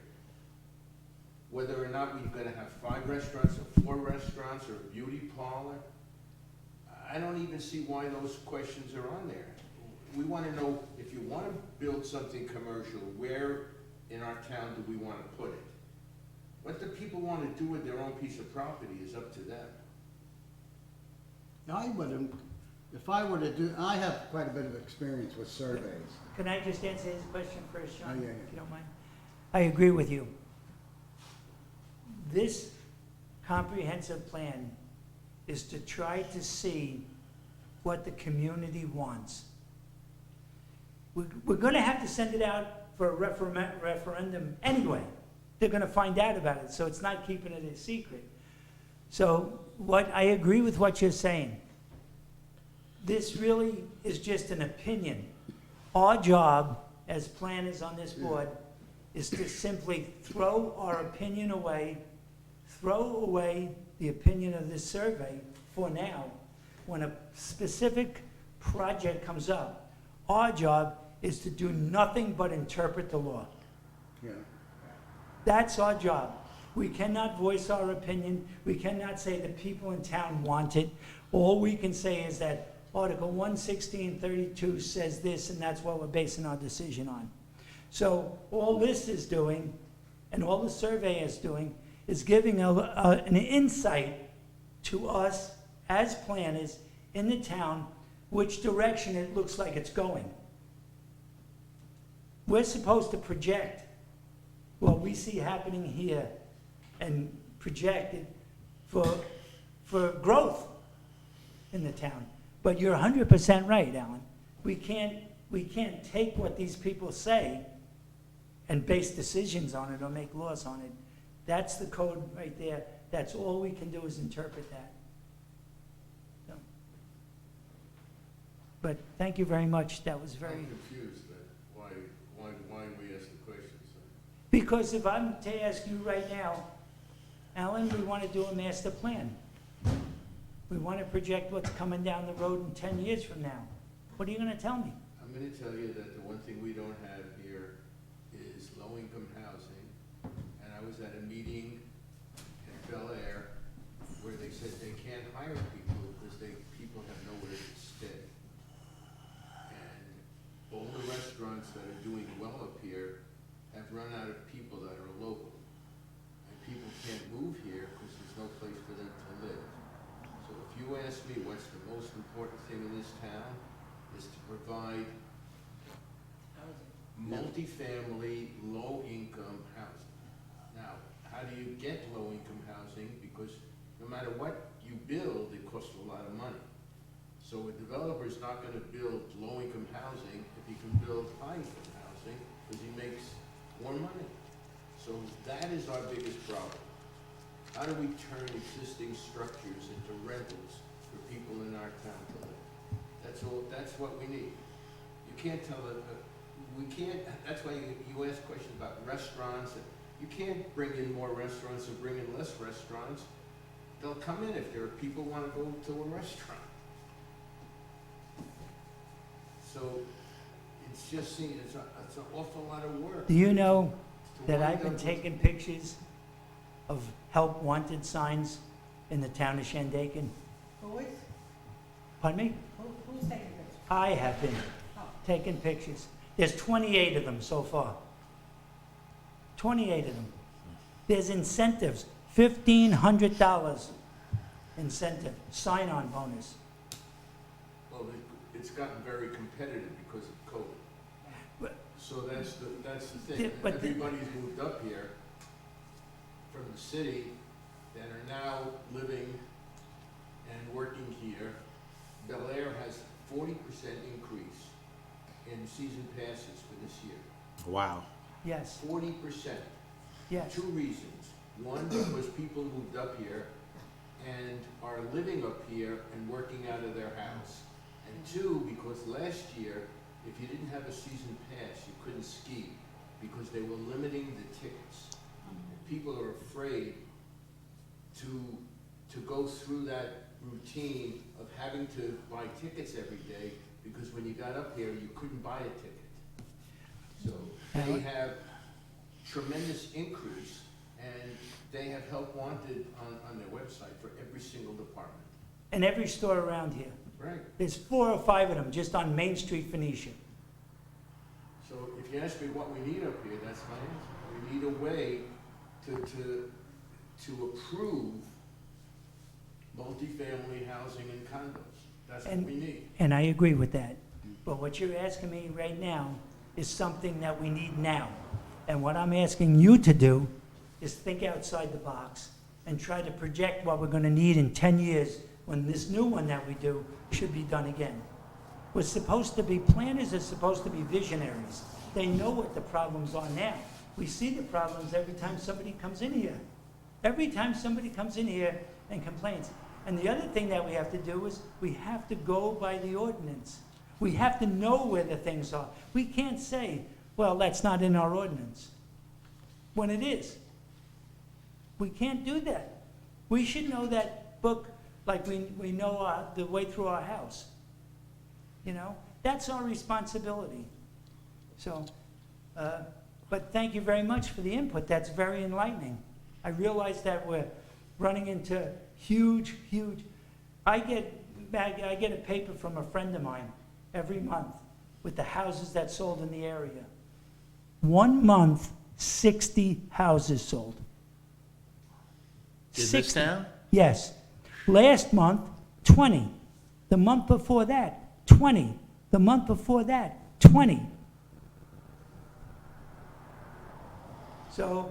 whether or not we're gonna have 5 restaurants or 4 restaurants or a beauty parlor. I don't even see why those questions are on there. We wanna know, if you wanna build something commercial, where in our town do we wanna put it? What the people wanna do with their own piece of property is up to them. I wouldn't, if I were to do, I have quite a bit of experience with surveys. can I just answer his question first, Sean? Oh, yeah, yeah. If you don't mind. I agree with you. This comprehensive plan is to try to see what the community wants. We're gonna have to send it out for a referendum anyway. They're gonna find out about it, so it's not keeping it a secret. So I agree with what you're saying. This really is just an opinion. Our job as planners on this board is to simply throw our opinion away, throw away the opinion of this survey for now. When a specific project comes up, our job is to do nothing but interpret the law. Yeah. That's our job. We cannot voice our opinion. We cannot say the people in town want it. All we can say is that Article 11632 says this, and that's what we're basing our decision on. So all this is doing, and all the survey is doing, is giving an insight to us as planners in the town, which direction it looks like it's going. We're supposed to project what we see happening here and project it for growth in the town. But you're 100% right, Alan. We can't take what these people say and base decisions on it or make laws on it. That's the code right there. That's all we can do is interpret that. So. But thank you very much. That was very... I'm confused, why we ask the questions. Because if I'm to ask you right now, Alan, we want to do a master plan. We want to project what's coming down the road in 10 years from now. What are you going to tell me? I'm gonna tell you that the one thing we don't have here is low-income housing. And I was at a meeting in Bel Air where they said they can't hire people because people have nowhere to stay. And all the restaurants that are doing well up here have run out of people that are local. And people can't move here because there's no place for them to live. So if you ask me what's the most important thing in this town, is to provide multifamily, low-income housing. Now, how do you get low-income housing? Because no matter what you build, it costs a lot of money. So a developer's not gonna build low-income housing if he can build high-income housing, because he makes more money. So that is our biggest problem. How do we turn existing structures into rentals for people in our town to live? That's what we need. You can't tell we can't, that's why you ask questions about restaurants. You can't bring in more restaurants or bring in less restaurants. They'll come in if there are people who want to go to a restaurant. So it's just, it's an awful lot of work. Do you know to that wind I've been up with- taking pictures of help wanted signs in the town of Shandaken? Who is? Pardon me? Who's taking pictures? I have been Oh. taking pictures. There's 28 of them so far. 28 of them. There's incentives, $1,500 incentive, sign-on bonus. Well, it's gotten very competitive because of COVID. But- So that's the Yeah, thing. but the- Everybody's moved up here from the city that are now living and working here. Bel Air has 40% increase in season passes for this year. Wow. Yes, 40%. yes. Two reasons. One, because people moved up here and are living up here and working out of their house. And two, because last year, if you didn't have a season pass, you couldn't ski because they were limiting the tickets. And people are afraid to go through that routine of having to buy tickets every day because when you got up here, you couldn't buy a ticket. So they have tremendous increase, and they have help wanted on their website for every single department. And every store around here. Right. There's 4 or 5 of them just on Main Street, Phoenicia. So if you ask me what we need up here, that's my answer. We need a way to approve multifamily housing and condos. That's what we need. And I agree with that. But what you're asking me right now is something that we need now. And what I'm asking you to do is think outside the box and try to project what we're gonna need in 10 years when this new one that we do should be done again. We're supposed to be, planners are supposed to be visionaries. They know what the problems are now. We see the problems every time somebody comes in here. Every time somebody comes in here and complains. And the other thing that we have to do is we have to go by the ordinance. We have to know where the things are. We can't say, well, that's not in our ordinance, when it is. We can't do that. We should know that book like we know the way through our house. You know, that's our responsibility. So, But thank you very much for the input. That's very enlightening. I realize that we're running into huge, I get a paper from a friend of mine every month with the houses that sold in the area. 1 month, 60 houses sold. In this 60. town? Yes. Last month, 20. The month before that, 20. The month before that, 20. So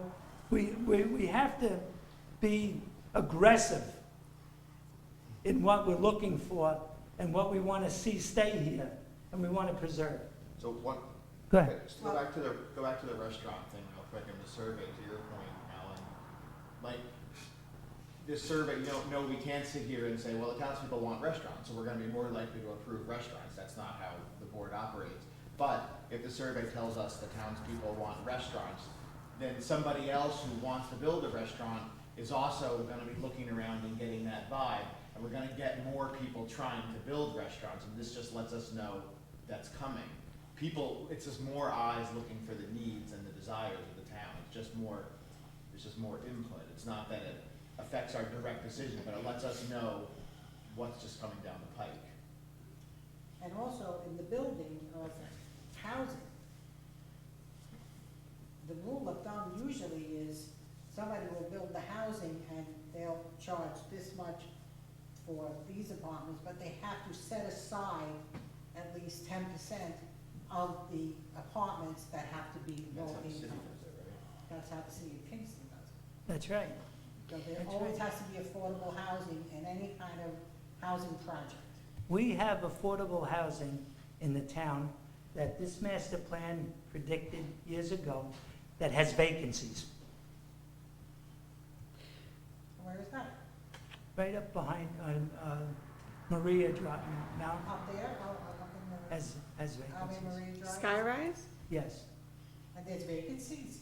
we have to be aggressive in what we're looking for and what we want to see stay here and we want to preserve. So what, Go ahead. okay, so go back to the restaurant thing real quick and the survey, to your point, Alan. Like, this survey, no, we can't sit here and say, well, the townspeople want restaurants, so we're gonna be more likely to approve restaurants. That's not how the board operates. But if the survey tells us the townspeople want restaurants, then somebody else who wants to build a restaurant is also gonna be looking around and getting that vibe. And we're gonna get more people trying to build restaurants, and this just lets us know that's coming. People, it's just more eyes looking for the needs and the desires of the town. It's just more input. It's not that it affects our direct decision, but it lets us know what's just coming down the pike. And also in the building of housing, the rule of thumb usually is somebody will build the housing and they'll charge this much for these apartments, but they have to set aside at least 10% of the apartments that have to be low income. That's how the city of Kingston does it. That's right. So there That's always right. has to be affordable housing in any kind of housing project. We have affordable housing in the town that this master plan predicted years ago that has vacancies. Where is that? Right up behind Maria Drive, Mount, Up there? Oh, up in the, has out in vacancies. Marine Drive? Skyrise? Yes, And there's vacancies?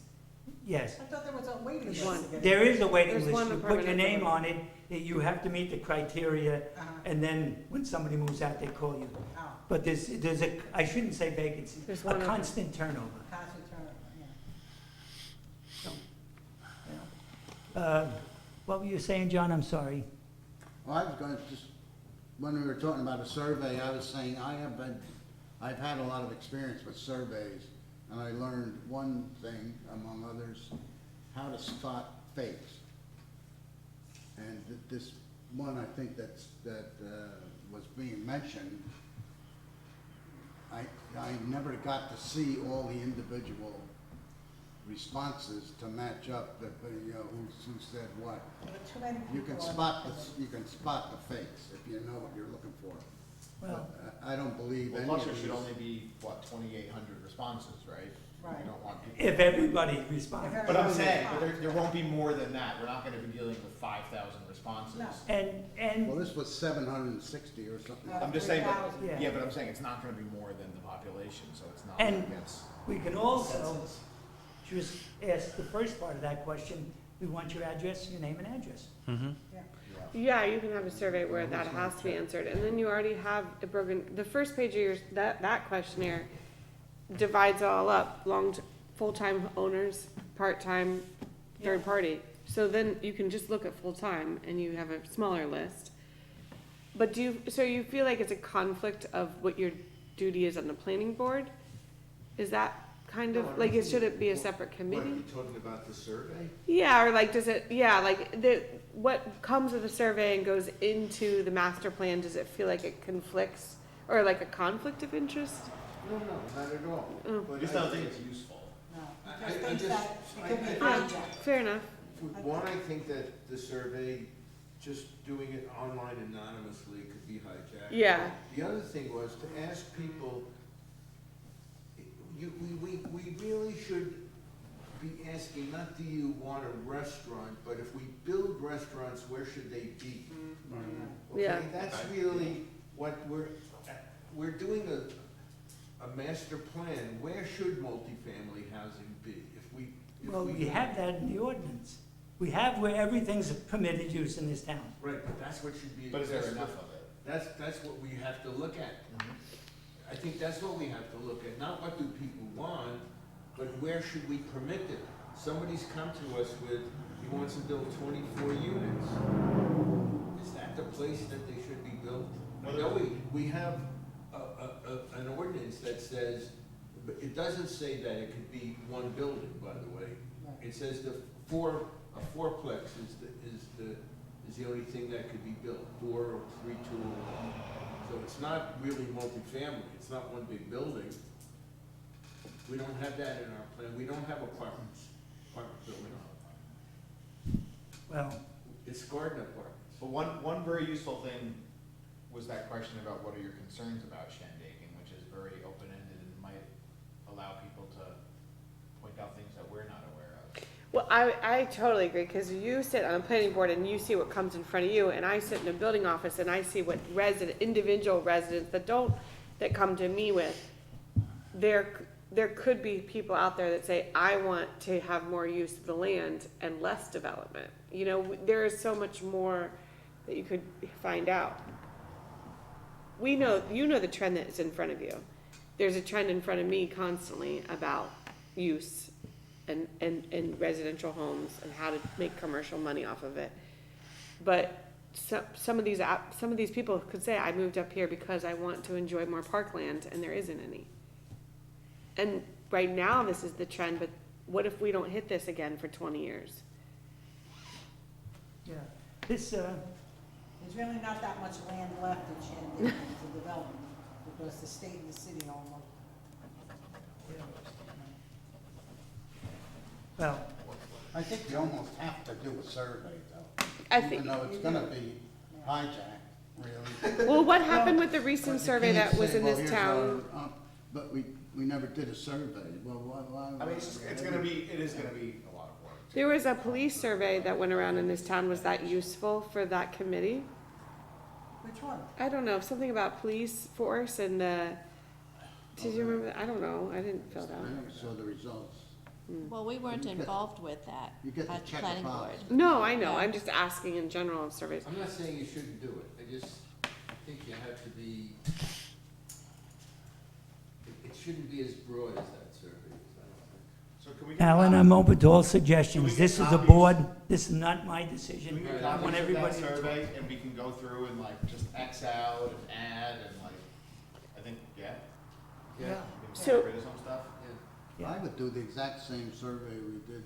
yes. I thought there was a waiting There's list. one. to get There in. is a waiting There's list. one You put apartment your at the name moment. on it, you have to meet the criteria, Uh-huh. and then when somebody moves out, they call you. Oh, But there's a, I shouldn't say vacancy, There's a one of them. constant turnover. constant turnover, yeah. So, you know. What were you saying, John? I'm sorry. Well, I was going to just, when we were talking about a survey, I was saying I've had a lot of experience with surveys, and I learned one thing, among others, how to spot fakes. And this one, I think that was being mentioned, I never got to see all the individual responses to match up, who said what. There were too many You people can on spot the- you can spot the fakes if you know what you're looking for. Well, But I don't believe Well, any plus of there these. should only be, what, 2,800 responses, right? Right. We don't want people. if everybody responds. If But I'm everybody saying, but responds. there won't be more than that. We're not gonna be dealing with 5,000 responses. No. And Well, this was 760 or something. Uh, I'm just saying, but, 3,000. Yeah. yeah, but I'm saying it's not gonna be more than the population, so it's not And- like it's we can also census. just ask the first part of that question, we want your address, your name and address. Yeah. Yeah, you can have a survey where that has to be answered, and then you already have it broken, the first page of your, that questionnaire divides all up, full-time owners, part-time, third party. So then you can just look at full-time and you have a smaller list. But so you feel like it's a conflict of what your duty is on the planning board? Is that kind of, like, should it be a separate committee? What, you talking about the survey? Yeah, or like, what comes with the survey and goes into the master plan, does it feel like it conflicts, or like a conflict of interest? No, not at all. Oh. I just don't think it's useful. No, I- he just I thinks just- that it could be I- hijacked. Fair enough. One, I think that the survey, just doing it online anonymously could be hijacked. Yeah. The other thing was to ask people, we really should be asking, not do you want a restaurant, but if we build restaurants, where should they be? Yeah. Okay, that's really what we're doing a master plan, where should multifamily housing be? If Well, we have that in the ordinance. We have where everything's permitted use in this town. Right, but that's what should be. But is there that's enough what- of it? That's what we have to look at. I think that's what we have to look at, not what do people want. but where should we permit it? Somebody's come to us with, he wants to build 24 units. Is that the place that they should be built? I know we have an ordinance that says, but it doesn't say that it could be one building, by the way. It says a fourplex is the only thing that could be built, 4 or 3, 2, or 1. So it's not really multifamily, it's not one big building. We don't have that in our plan, we don't have apartment building. Well, It's garden apartments. But one very useful thing was that question about what are your concerns about Shandaken, which is very open-ended and might allow people to point out things that we're not aware of. Well, I totally agree, because you sit on a planning board and you see what comes in front of you, and I sit in a building office and I see what individual residents that come to me with. There could be people out there that say, I want to have more use of the land and less development. You know, there is so much more that you could find out. You know the trend that's in front of you. There's a trend in front of me constantly about use and residential homes and how to make commercial money off of it. But some of these people could say, I moved up here because I want to enjoy more parkland, and there isn't any. And right now, this is the trend, but what if we don't hit this again for 20 years? yeah, this, There's really not that much land left in Shandaken to develop, because the state and the city own them. well, I think you almost have to do a survey though. I think- Even though it's gonna be hijacked, really. Well, what happened with the recent But you survey can't that was say, in well, this here's town? our, but we never did a survey. Well, why? I mean, it is gonna be a lot of work. There was a police survey that went around in this town. Was that useful for that committee? Which one? I don't know, something about police force and did you remember? I don't know, I didn't fill it I out. never saw the results. Well, we weren't You get- involved with that you get to at the check a planning box. board. No, I know, I'm just asking in general of surveys. I'm not saying you shouldn't do it, I think you have to be, it shouldn't be as broad as that survey is, I don't think. So can we get Alan, copies- I'm open to all Can we suggestions. get This is a copies? board, this is not my Can decision. we get I copies want of everybody that to. survey, and we can go through and like just X out and add and like, I think, yeah. Yeah. We can So- get rid of some stuff. Yeah. I would do the exact same survey we did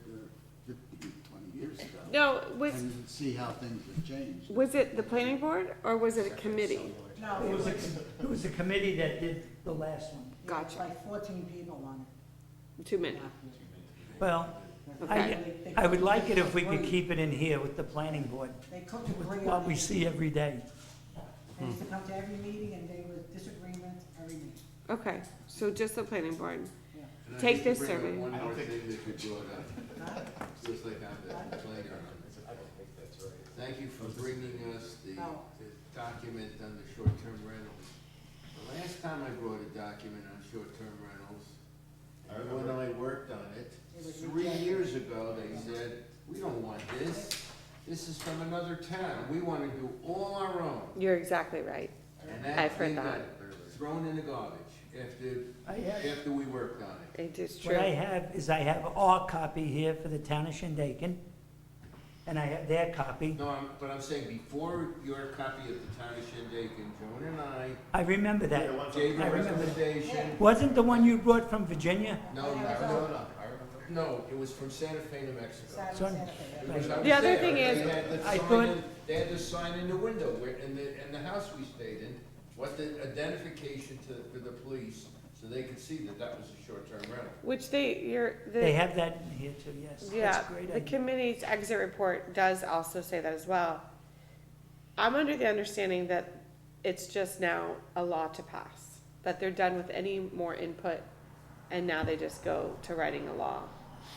15, 20 years ago. No, And see how things have changed. was it the planning board or was it a committee? No, It was a committee that did the last one. It's Gotcha, like 14 people on too many, it. Well, okay. I would like it if we could keep it in here with the planning board, They couldn't agree with on what we it. see every day. They used to come to every meeting and there was disagreements every meeting. Okay, so just the planning board. Yeah. And I Take need to this bring up survey. one I don't more think- thing that you brought up, Huh? just like on the playground. I don't think that's right. Thank you for bringing us the Oh. document on the short-term rentals. The last time I brought a document on short-term rentals, and when I worked on it, It was 3 rejected. years ago, they said, we don't want this. This is from another town. We want to do all our own. You're exactly right. And that I've heard thing got that. thrown in the garbage after we worked on it. It is What I true. have is I have our copy here for the town of Shandaken, and I have their copy. No, but I'm saying before your copy of the town of Shandaken, Joan and I remember Yeah, that. one gave a I remember that. recommendation. Wasn't the one you brought from Virginia? No, I remember. no, it was from Santa Fe, New Mexico. Saturday, Son- Santa Fe, It yeah. was- I was The other there. thing is- They had the I sign thought- they had the sign in the window where, in the house we stayed in, what the identification for the police, so they could see that that was a short-term rental. Which They have that in here too, yes. yeah, That's a great the idea. committee's exit report does also say that as well. I'm under the understanding that it's just now a law to pass, that they're done with any more input, and now they just go to writing a law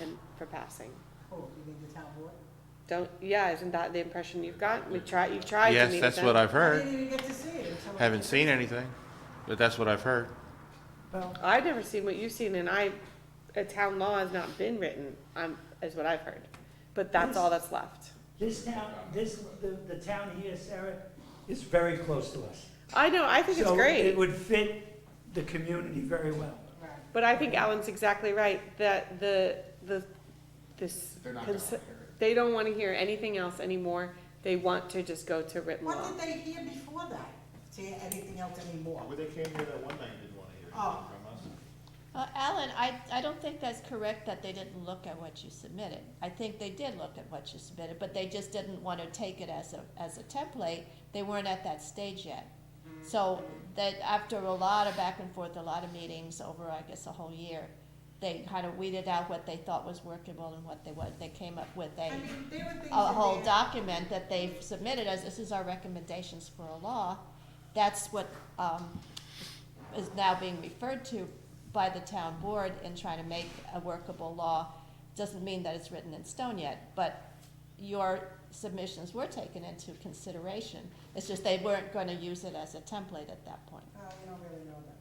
and for passing. Oh, you mean the town board? Isn't that the impression you've got? You've tried to meet Yes, with that's them. what I've I heard. didn't even get to see it until. Haven't seen anything, but that's what I've heard. Well, I've never seen what you've seen, and a town law has not been written, is what I've heard. But that's all that's left. this town, the town here, Sarah, is very close to us. I know, I think it's So it great. would fit the community very well. Right. But I think Alan's exactly right, that this, They're not gonna cons- hear it. they don't wanna hear anything else anymore. They want to just go to written law. What did they hear before that? See anything else anymore? When they came here that one night, didn't wanna hear Oh. anything from us. Alan, I don't think that's correct that they didn't look at what you submitted. I think they did look at what you submitted, but they just didn't want to take it as a template. They weren't at that stage yet. So that after a lot of back and forth, a lot of meetings over, I guess, a whole year, they kind of weeded out what they thought was workable and what they came up with I mean, there were things a in whole there- document that they've submitted as, this is our recommendations for a law. That's what, is now being referred to by the town board in trying to make a workable law. Doesn't mean that it's written in stone yet, but your submissions were taken into consideration. It's just they weren't gonna use it as a template at that point. You don't really know that.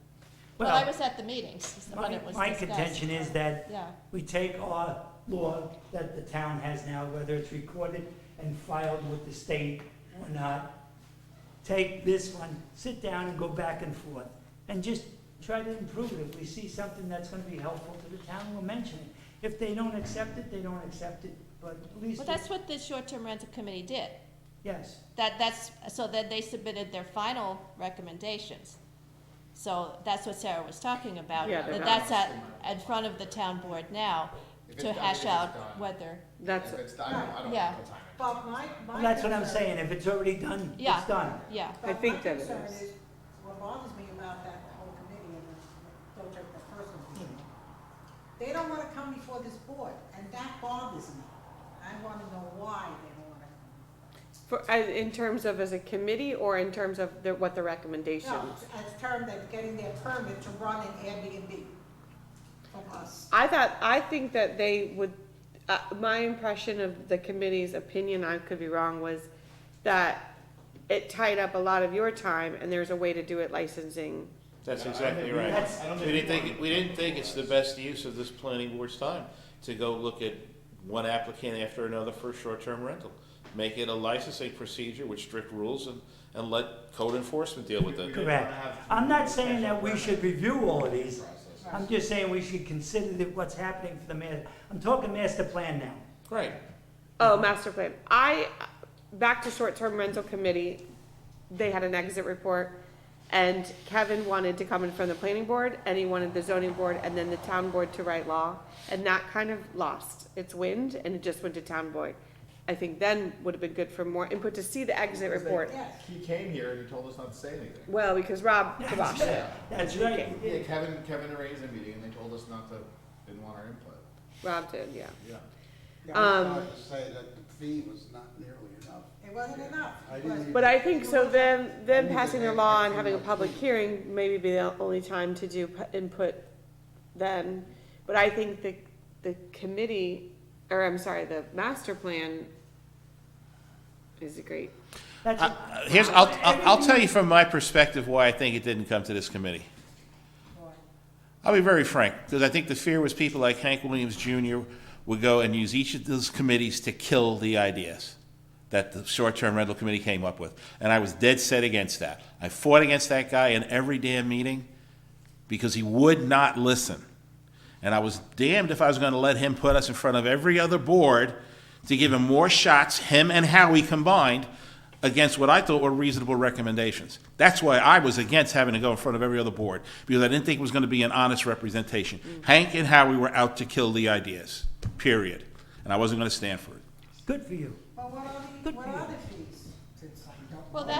Well, I was at the meetings when it was My discussed. contention is that Yeah, we take our law that the town has now, whether it's recorded and filed with the state or not, take this one, sit down and go back and forth, and just try to improve it. If we see something that's gonna be helpful to the town, we'll mention it. If they don't accept it, they don't accept it, but at least, well, that's what the short-term rental committee did. yes. That's, so then they submitted their final recommendations. So that's what Sarah was talking about. Yeah, they're And not- that's in front of the town board now If to it's done, hash it's out done. whether, That's, If it's done, I don't Yeah. have the time. But my Well, that's what I'm concern- saying, if it's already done, Yeah. it's done. yeah. I But think my that it concern is. what bothers me about that whole committee, and don't take the personal view, they don't wanna come before this board, and that bothers me. I wanna know why they don't wanna come. in terms of as a committee or in terms of what the No, recommendations? as term that getting their permit to run an Airbnb from us. I think that they would, my impression of the committee's opinion, I could be wrong, was that it tied up a lot of your time and there's a way to do it licensing. That's exactly right. That's- We didn't think it's the best use of this planning board's time to go look at one applicant after another for a short-term rental. Make it a licensing procedure with strict rules and let code enforcement deal with it. Correct. I'm not saying that we should review all of these. I'm just saying we should consider what's happening for the master. I'm talking master plan now. Right. Oh, master plan. Back to short-term rental committee, they had an exit report, and Kevin wanted to come in from the planning board, and he wanted the zoning board, and then the town board to write law, and that kind of lost its wind, and it just went to town board. I think then would have been good for more input to see the exit Because they- report. Yes. He came here and he told us not to say anything. Well, because Rob kiboshed it. That's right. Yeah, Kevin arranged a meeting and they told us didn't want our input. Rob did, yeah. Yeah. Yeah, I was trying to say that the fee was not nearly enough. It wasn't enough. I didn't even- But I think so then I need passing to the add law and extra having a next public week. hearing maybe be the only time to do input then. But I think the committee, or I'm sorry, the master plan is great. That's I'll tell you from my perspective why I think it didn't come to this committee. I'll be very frank, because I think the fear was people like Hank Williams Jr. would go and use each of those committees to kill the ideas that the short-term rental committee came up with. And I was dead set against that. I fought against that guy in every damn meeting because he would not listen. And I was damned if I was gonna let him put us in front of every other board to give him more shots, him and Howie combined, against what I thought were reasonable recommendations. That's why I was against having to go in front of every other board, because I didn't think it was gonna be an honest representation. Hank and Howie were out to kill the ideas, period. And I wasn't gonna stand for it. good for you. Well, what Good are for you. the fees? Since I don't Well, know.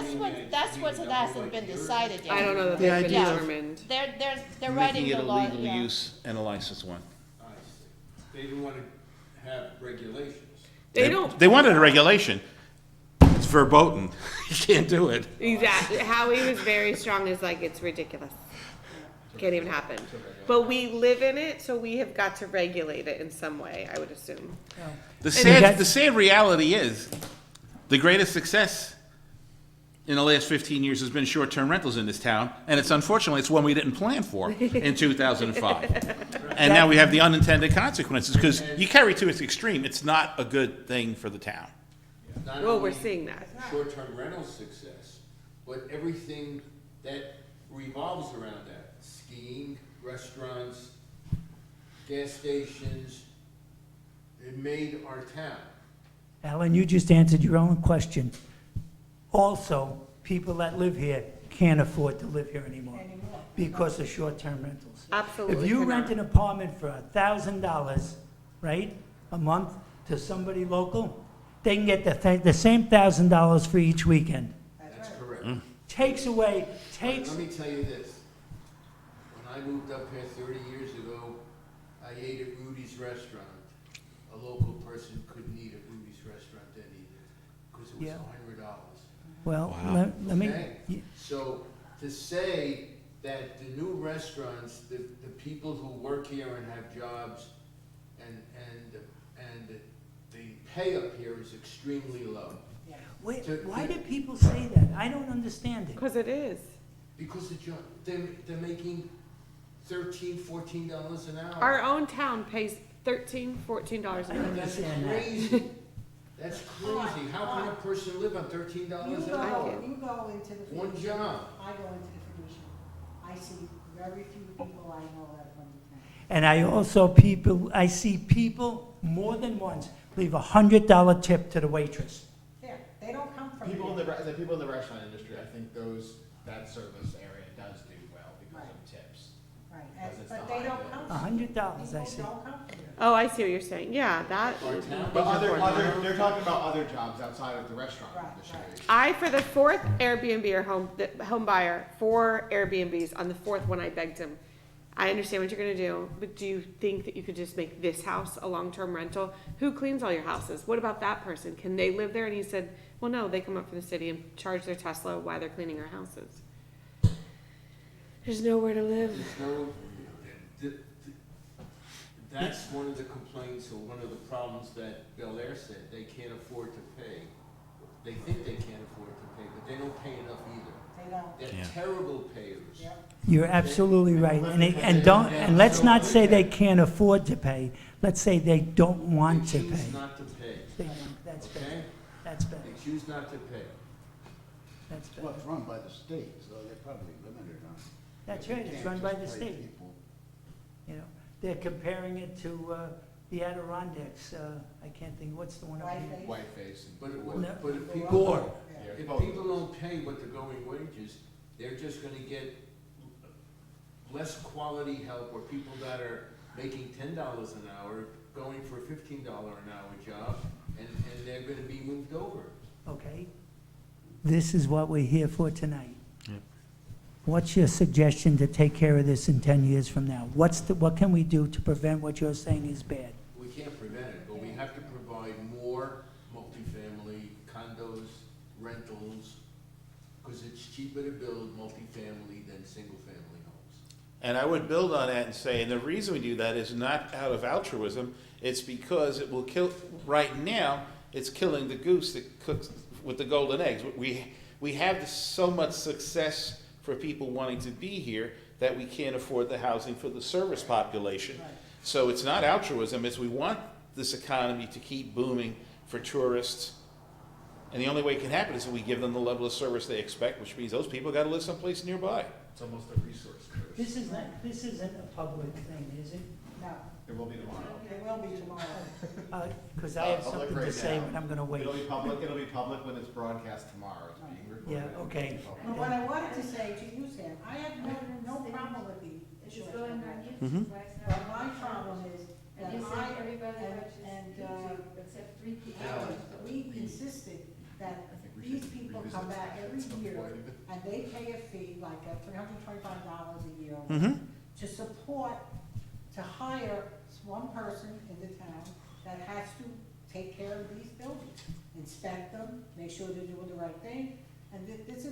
that's what hasn't been decided yet. I don't know that The they've been idea of- determined. They're writing Making the it a law, legal yeah. use and a licensed one. I see. They didn't want to have regulations. They don't, They wanted a regulation. It's verboten. You can't do it. exactly, Howie was very strong, is like, it's ridiculous. Can't even happen. But we live in it, so we have got to regulate it in some way, I would assume. The that's- sad reality is, the greatest success in the last 15 years has been short-term rentals in this town, and it's unfortunately, it's one we didn't plan for in 2005. And now we have the unintended consequences, because you carry to its extreme, it's not a good thing for the town. Not Well, we're only seeing that. short-term rental success, but everything that revolves around that, skiing, restaurants, gas stations. It made our town. Alan, you just answered your own question. Also, people that live here can't afford to live here anymore because of short-term rentals. Absolutely If you cannot. rent an apartment for $1,000, right, a month to somebody local, they can get the same $1,000 for each weekend. That's correct. Takes away, But takes, let me tell you this. When I moved up here 30 years ago, I ate at Rudy's Restaurant. A local person couldn't eat at Rudy's Restaurant then either, because it was Yeah. $100. well, Wow. let me, Okay? So to say that the new restaurants, the people who work here and have jobs, and the pay up here is extremely low. wait, to- why do people say that? I don't understand it. Because it is. Because they're making $13, $14 an hour. Our own town pays $13, $14 I an hour. That's understand that. crazy. That's crazy. How can a person live on $13 You an hour? go, you go into the. One fiduciary. job. I go into the fiduciary. I see very few people I know that from the town. And I see people more than once leave $100 tip to the waitress. There, they don't come from. People in here. the people in the restaurant industry, I think that service area does do well because of tips. Right, Because it's but the they high don't bid. come from. $100, I People see. don't come from here. Oh, I see what you're saying. Yeah, that Our is. town But doesn't- they're talking about other jobs outside of the restaurant Right, industry. right. For the fourth Airbnb or home buyer, 4 Airbnbs, on the fourth one I begged him, I understand what you're gonna do, but do you think that you could just make this house a long-term rental? Who cleans all your houses? What about that person? Can they live there? And he said, well, no, they come up from the city and charge their Tesla while they're cleaning our houses. There's nowhere to live. There's no, that's one of the complaints or one of the problems that Bel Air said. They can't afford to pay. They think they can't afford to pay, but they don't pay enough either. They don't. They're Yeah. terrible payers. Yep. You're absolutely right. And let's not say they can't afford to pay. Let's say they don't want to They choose pay. not to pay, That's better. okay? That's better. They choose not to pay. That's Well, better. it's run by the state, so they're probably limited on. That's they right, it's can't run by just the pay state. people. You know, they're comparing it to the Adirondacks. I can't think, what's the one up here? Whiteface. White face. But if, No. but if people, Gore. Yeah, if both. people don't pay what the going wages, they're just gonna get less quality help, or people that are making $10 an hour, going for a $15 an hour job, and they're gonna be moved over. Okay? This is what we're here for tonight. Yep. What's your suggestion to take care of this in 10 years from now? What can we do to prevent what you're saying is bad? We can't prevent it, but we have to provide more multifamily condos, rentals, because it's cheaper to build multifamily than single-family homes. And I would build on that and say, and the reason we do that is not out of altruism, it's because it will kill, right now, it's killing the goose that cooks with the golden eggs. We have so much success for people wanting to be here that we can't afford the housing for the service population. Right. So it's not altruism, it's we want this economy to keep booming for tourists. And the only way it can happen is if we give them the level of service they expect, which means those people gotta live someplace nearby. It's almost a resource curse. This isn't a public thing, is it? No, It will be tomorrow. it will be tomorrow. Because I have I'll look something to right say, now. but I'm gonna wait. It'll be public when it's broadcast tomorrow. It's being recorded. Yeah, okay. But what I wanted to say to you, Sam, I have no problem with the short-term rental. But my problem is that we insisted that these people come back every year and they pay a fee, like $325 a year, Mm-hmm. to support, to hire one person in the town that has to take care of these buildings, inspect them, make sure they're doing the right thing, and this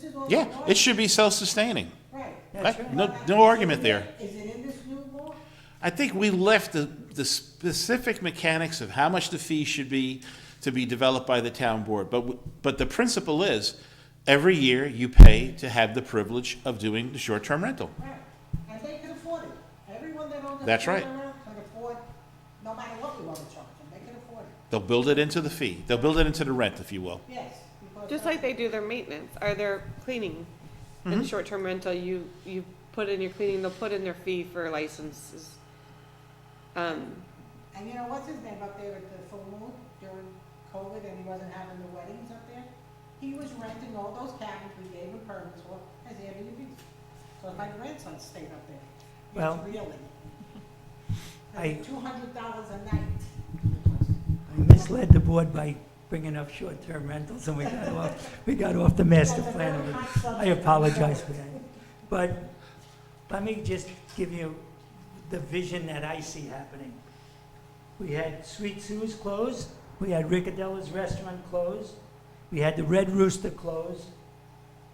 is all. Yeah, it should be self-sustaining. Right. That's Right? right. No argument there. Is it in this new law? I think we left the specific mechanics of how much the fee should be to be developed by the town board. But the principle is, every year you pay to have the privilege of doing the short-term rental. Right, and they can afford it. Everyone that owns a That's right. trailer can afford, no matter what we want to charge them, they can afford it. They'll build it into the fee. They'll build it into the rent, if you will. Yes. because Just like they do their maintenance, or their cleaning. Mm-hmm. In short-term rental, you put in your cleaning, they'll put in their fee for licenses. And you know, what's his name up there at the full moon during COVID, and he wasn't having the weddings up there? He was renting all those cabins we gave him permits for as Airbnbs. So my grandson stayed up there. Well, Yes, I- really. $200 a night. I misled the board by bringing up short-term rentals, and we got off the master plan. I apologize for that. But let me just give you the vision that I see happening. We had Sweet Sue's closed, we had Riccadella's restaurant closed, we had the Red Rooster closed,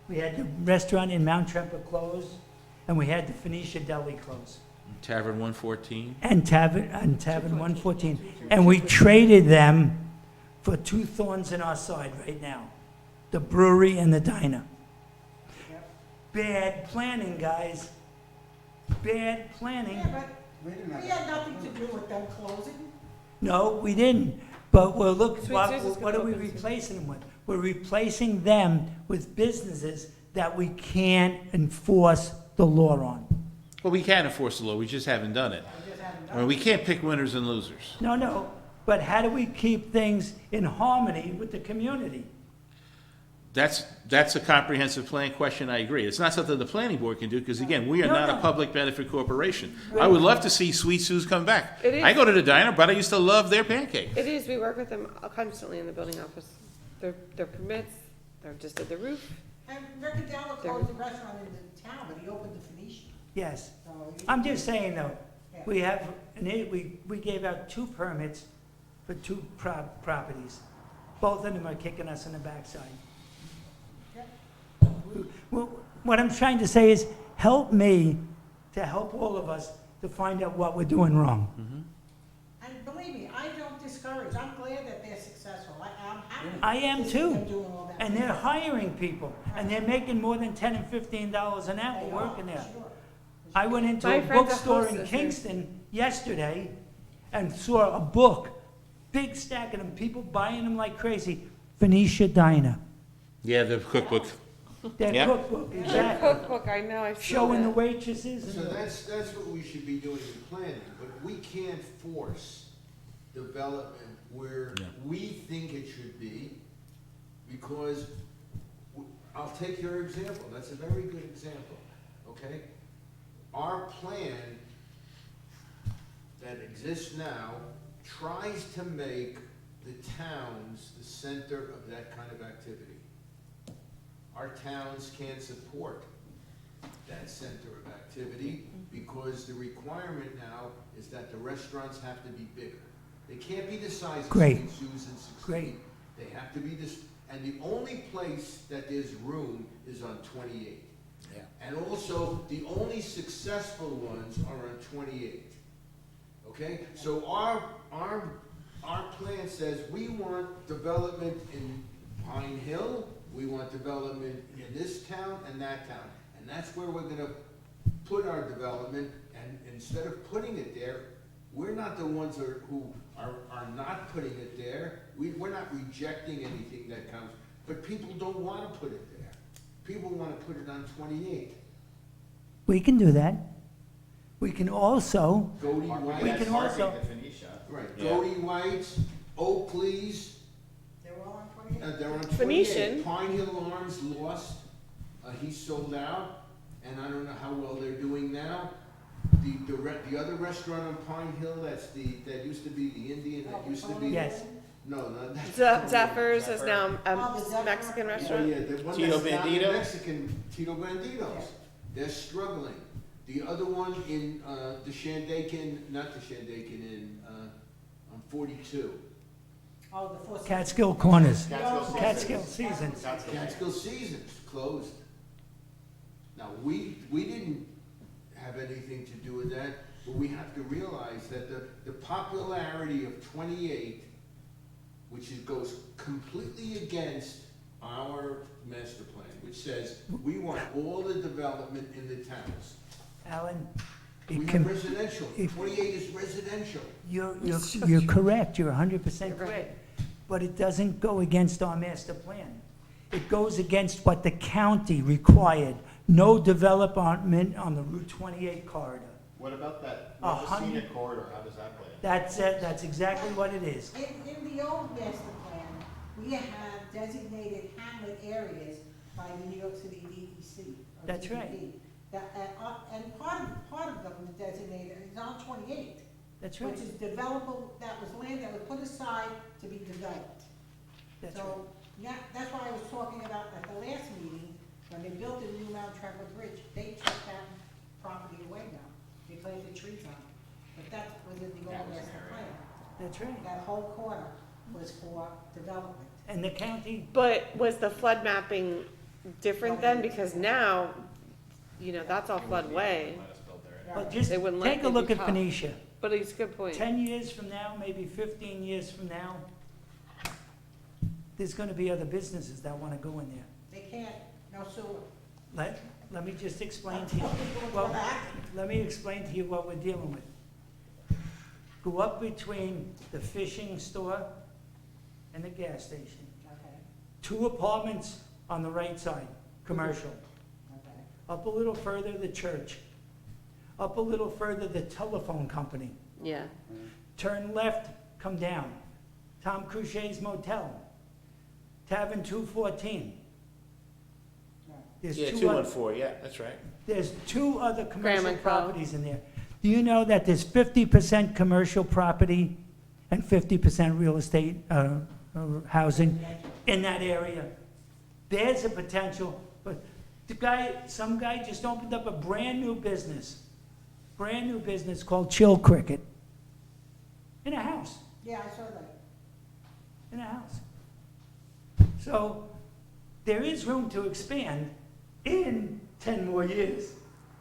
we had the restaurant in Mount Tremper closed, and we had the Phoenicia Deli closed. Tavern 114. And Tavern 114. And we traded them for two thorns in our side right now, the brewery and the diner. Bad planning, guys. Bad planning. Yeah, but we had nothing to do with them closing. No, we didn't. But well, look, Sweet what Susie's are gonna we open soon. replacing them with? We're replacing them with businesses that we can't enforce the law on. Well, we can enforce the law, we just haven't done it. I just haven't I done mean, it. we can't pick winners and losers. No, but how do we keep things in harmony with the community? That's a comprehensive plan question, I agree. It's not something the planning board can do, because again, we are No, not a no. public benefit corporation. I would love to see Sweet Sue's come back. It is. I go to the diner, but I used to love their pancakes. It is, we work with them constantly in the building office. Their permits, they're just at the roof. And Riccadella closed the restaurant in the town, but he opened the Phoenicia. Yes. So he- I'm just saying though, Yeah. we have, we gave out 2 permits for 2 properties. Both of them are kicking us in the backside. Well, what I'm trying to say is, help me to help all of us to find out what we're doing wrong. And believe me, I don't discourage, I'm glad that they're successful, I'm happy. I am to see too. them doing all that. And they're hiring people, and they're making more than $10 and $15 an hour They are, working there. sure. I went into My a friend's a bookstore in hostess there. Kingston yesterday and saw a book, big stack of them, people buying them like crazy. Phoenicia Diner, Yeah, the cookbook. their Yep. cookbook, Their exactly. cookbook, I know, I've seen Showing the that. waitresses So and, that's what we should be doing in planning, but we can't force development where Yeah. we think it should be, because, I'll take your example, that's a very good example, okay? Our plan that exists now tries to make the towns the center of that kind of activity. Our towns can't support that center of activity because the requirement now is that the restaurants have to be bigger. They can't be the size of Great. Sweet Sue's and 16. Great. They have to be this, and the only place that there's room is on 28. Yeah. And also, the only successful ones are on 28. Okay? So our plan says we want development in Pine Hill, we want development in this town and that town. And that's where we're gonna put our development, and instead of putting it there, we're not the ones who are not putting it there. We're not rejecting anything that comes, but people don't wanna put it there. People wanna put it on 28. we can do that. We can also, Goldie we White's, can also, right, Yeah. Goldie White's, Oakley's, They were all on 28. they're on 28. Phoenician. Pine Hill Arms lost, he sold out, and I don't know how well they're doing now. The other restaurant on Pine Hill, that used to be the Indian, that used to be. yes. No, that's. Zephyrs is now Oh, the a Zephyr. Mexican Oh, restaurant. yeah, the one Tito that's not Bandito? Mexican, Tito Banditos. They're struggling. The other one in, the Shandaken, not the Shandaken, on 42. Oh, the Four Catskill Corners, Catskill Catskill Seasons. Catskill Seasons closed. Now, we didn't have anything to do with that, but we have to realize that the popularity of 28, which goes completely against our master plan, which says we want all the development in the towns. Alan, We it have can, residential, it- 28 is residential. you're correct, you're 100% You're right. correct. But it doesn't go against our master plan. It goes against what the county required. No development on the Route 28 corridor. What about that, A the hundred- scenic corridor, how does that play? That's exactly what it is. In the old master plan, we have designated hamlet areas by the New York City DEC. or That's right. DEP. And part of them is designated, and it's on 28, That's right, which is developable, that was land that was put aside to be developed. that's right. So, yeah, that's why I was talking about at the last meeting, when they built the new Mount Trevor Bridge, they took that property away now. They planted trees on it. But that was in the That old was an master area. plan. That's right. That whole corner was for development. And the county, But was the flood mapping different then? Because now, that's all floodway. Let us build there. well, just They wouldn't let take a it look be at tough. Phoenicia. But it's a good point. 10 years from now, maybe 15 years from now, there's gonna be other businesses that wanna go in there. They can't, no sewer. Let me just explain to you, well, let me explain to you what we're dealing with. Go up between the fishing store and the gas station. Okay, 2 apartments on the right side, commercial. okay. Up a little further, the church. Up a little further, the telephone company. Yeah. Turn left, come down. Tom Cruchet's Motel. Tavern 214. There's Yeah, 214, yeah, that's right. There's 2 other commercial Graham & Co. properties in there. Do you know that there's 50% commercial property and 50% real estate, housing in that area? There's a potential, but some guy just opened up a brand new business called Chill Cricket. In a house, Yeah, I saw that. in a house. So there is room to expand in 10 more years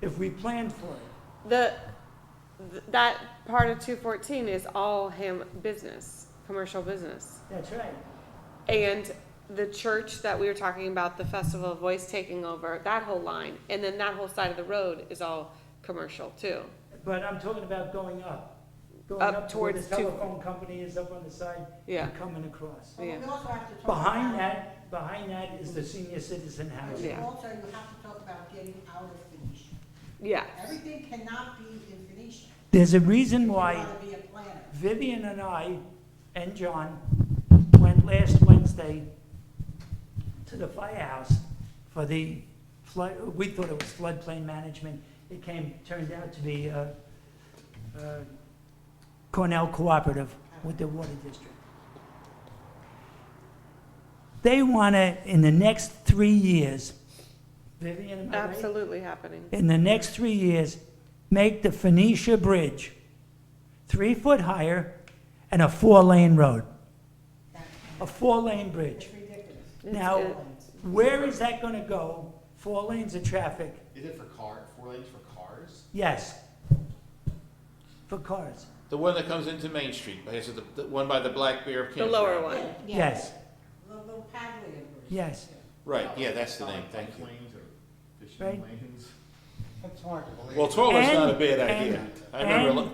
if we planned for it. That part of 214 is all business, commercial business. That's right. And the church that we were talking about, the Festival of Voice taking over, that whole line, and then that whole side of the road is all commercial too. But I'm talking about going up. Going Up up to where the towards telephone company is up on the side Yeah. and coming across. But we Yeah. also have to talk Behind about. that is the senior citizen But housing. Yeah. also, you have to talk about getting out of Phoenicia. Yeah. Everything cannot be in Phoenicia. There's a reason You why gotta be a planner. Vivian and I and John went last Wednesday to the firehouse for the flood, we thought it was floodplain management. It turned out to be Cornell Cooperative with the Water District. They want to, in the next 3 years, Vivian, am I right? Absolutely happening. In the next 3 years, make the Phoenicia Bridge 3 foot higher and a 4-lane road. A 4-lane bridge. It's ridiculous. Now, it- where is that gonna go? 4 lanes of traffic? Is it for 4 lanes for cars? Yes. For cars, The one that comes into Main Street, is it the one by the Black Bear The campground? lower one. yes, Little paddling bridge. yes. Right, yeah, that's the name, Bike thank you. lanes or fishing Right. lanes? That's hard to believe. Well, taller is not a And- bad and- idea. I remember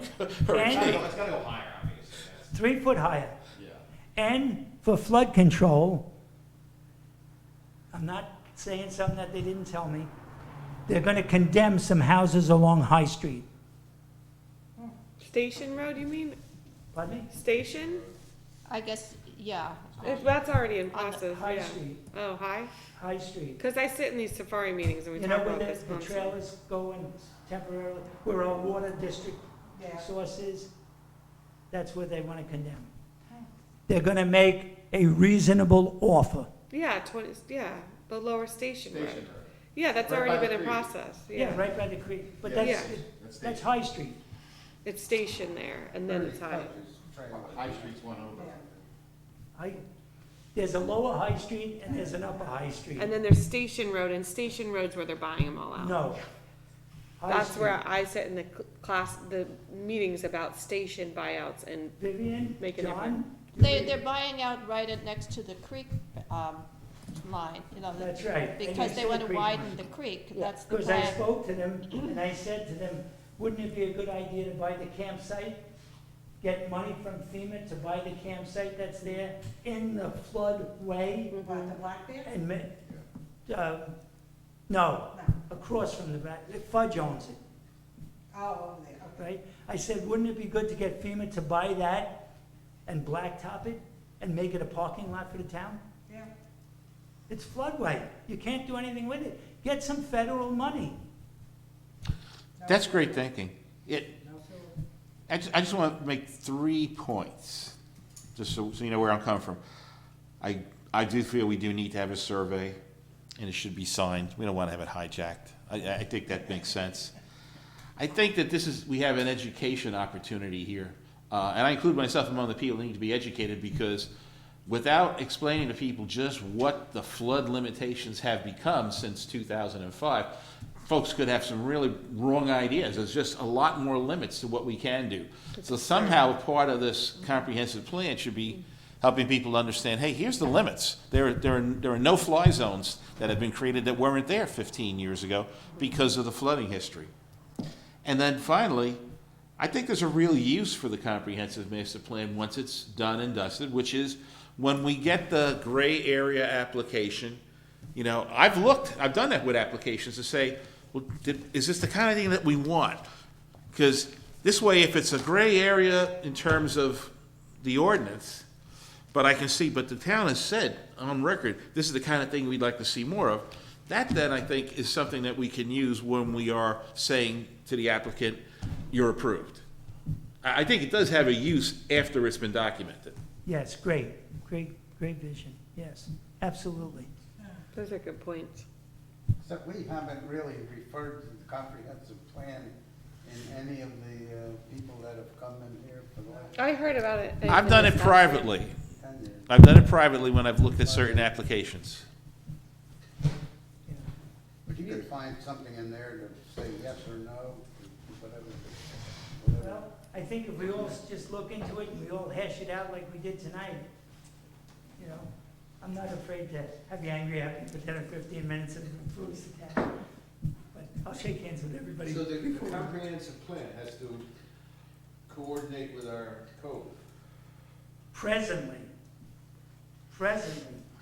Hurricane. It's gotta go higher, obviously, 3 foot higher. yeah. And for flood control, I'm not saying something that they didn't tell me, they're gonna condemn some houses along High Street. Station Road, you mean? Pardon me? Station? I guess, yeah. That's already in On the process, High yeah. Street, Oh, hi? High Street. Because I sit in these safari meetings and we You talk know where about the this the constantly. trailers go in temporarily, where our water district Yeah. source is? That's where they wanna condemn. They're gonna make a reasonable offer. Yeah, the lower station road. Station road. Yeah, that's Right by already the been in creek. process, Yeah, yeah. right by the creek, but Yeah. that's, Yeah. that's High Street. It's station there, and then it's high. High Street's one over. I, there's a lower High Street and there's an upper High Street. And then there's Station Road, and Station Road's where they're buying them all out. No. High That's Street. where I sit in the the meetings about station buyouts and Vivian, Make it John? They're buying out right next to the creek, line, That's right. because they want to Creek widen line. the creek, that's the Because I plan. spoke to them, and I said to them, wouldn't it be a good idea to buy the campsite? Get money from FEMA to buy the campsite that's there in the floodway? About the Black Bear? And, no, No. across from the back, Fudge owns it. Oh, over there, okay. right? I said, wouldn't it be good to get FEMA to buy that and blacktop it and make it a parking lot for the town? Yeah. It's floodway. You can't do anything with it. Get some federal money. That's great thinking. It, No sewer. I just want to make 3 points, just so you know where I'm coming from. I do feel we do need to have a survey, and it should be signed. We don't want to have it hijacked. I think that makes sense. I think that we have an education opportunity here. And I include myself among the people who need to be educated, because without explaining to people just what the flood limitations have become since 2005, folks could have some really wrong ideas. There's just a lot more limits to what we can do. So somehow part of this comprehensive plan should be helping people understand, hey, here's the limits. There are no-fly zones that have been created that weren't there 15 years ago because of the flooding history. And then finally, I think there's a real use for the comprehensive master plan once it's done and dusted, which is when we get the gray area application. You know, I've done that with applications to say, well, is this the kind of thing that we want? Because this way, if it's a gray area in terms of the ordinance, but I can see, but the town has said on record, this is the kind of thing we'd like to see more of. That then, I think, is something that we can use when we are saying to the applicant, you're approved. I think it does have a use after it's been documented. Yes, great vision. Yes, absolutely. Those are good points. So we haven't really referred to the comprehensive plan in any of the people that have come in here for the last I heard about it. I've done it privately. 10 years. I've done it privately when I've looked at certain applications. Yeah. But you could find something in there to say yes or no, whatever. Well, I think if we all just look into it and we all hash it out like we did tonight, you know, I'm not afraid to have you angry at me for 10 or 15 minutes and improves the town. But I'll shake hands with everybody. So the before we- comprehensive plan has to coordinate with our code. Presently,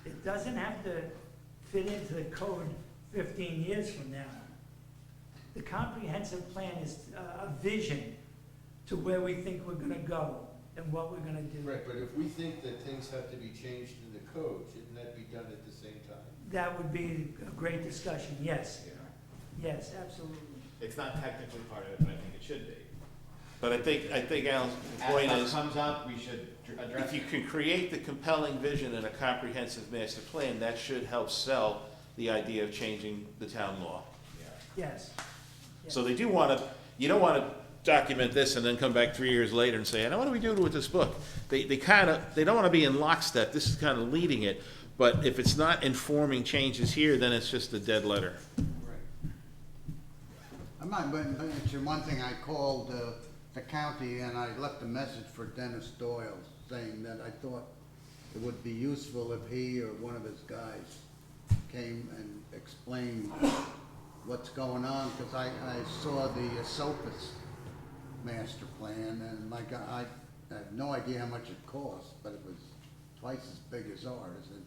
it doesn't have to fit into the code 15 years from now. The comprehensive plan is a vision to where we think we're gonna go and what we're gonna do. Right, but if we think that things have to be changed in the code, shouldn't that be done at the same time? That would be a great discussion, yes. Yes, absolutely. It's not technically part of it, but I think it should be. But I think Alan's point As is, stuff comes up, we should address if you it. can create the compelling vision in a comprehensive master plan, that should help sell the idea of changing the town law. Yes. So they do want to, you don't want to document this and then come back 3 years later and say, now what do we do with this book? They don't want to be in lockstep. This is kind of leading it. But if it's not informing changes here, then it's just a dead letter. Right. I might mention one thing. I called the county and I left a message for Dennis Doyle saying that I thought it would be useful if he or one of his guys came and explained what's going on, because I saw the SOPAS master plan, and my God, I have no idea how much it cost, but it was twice as big as ours, and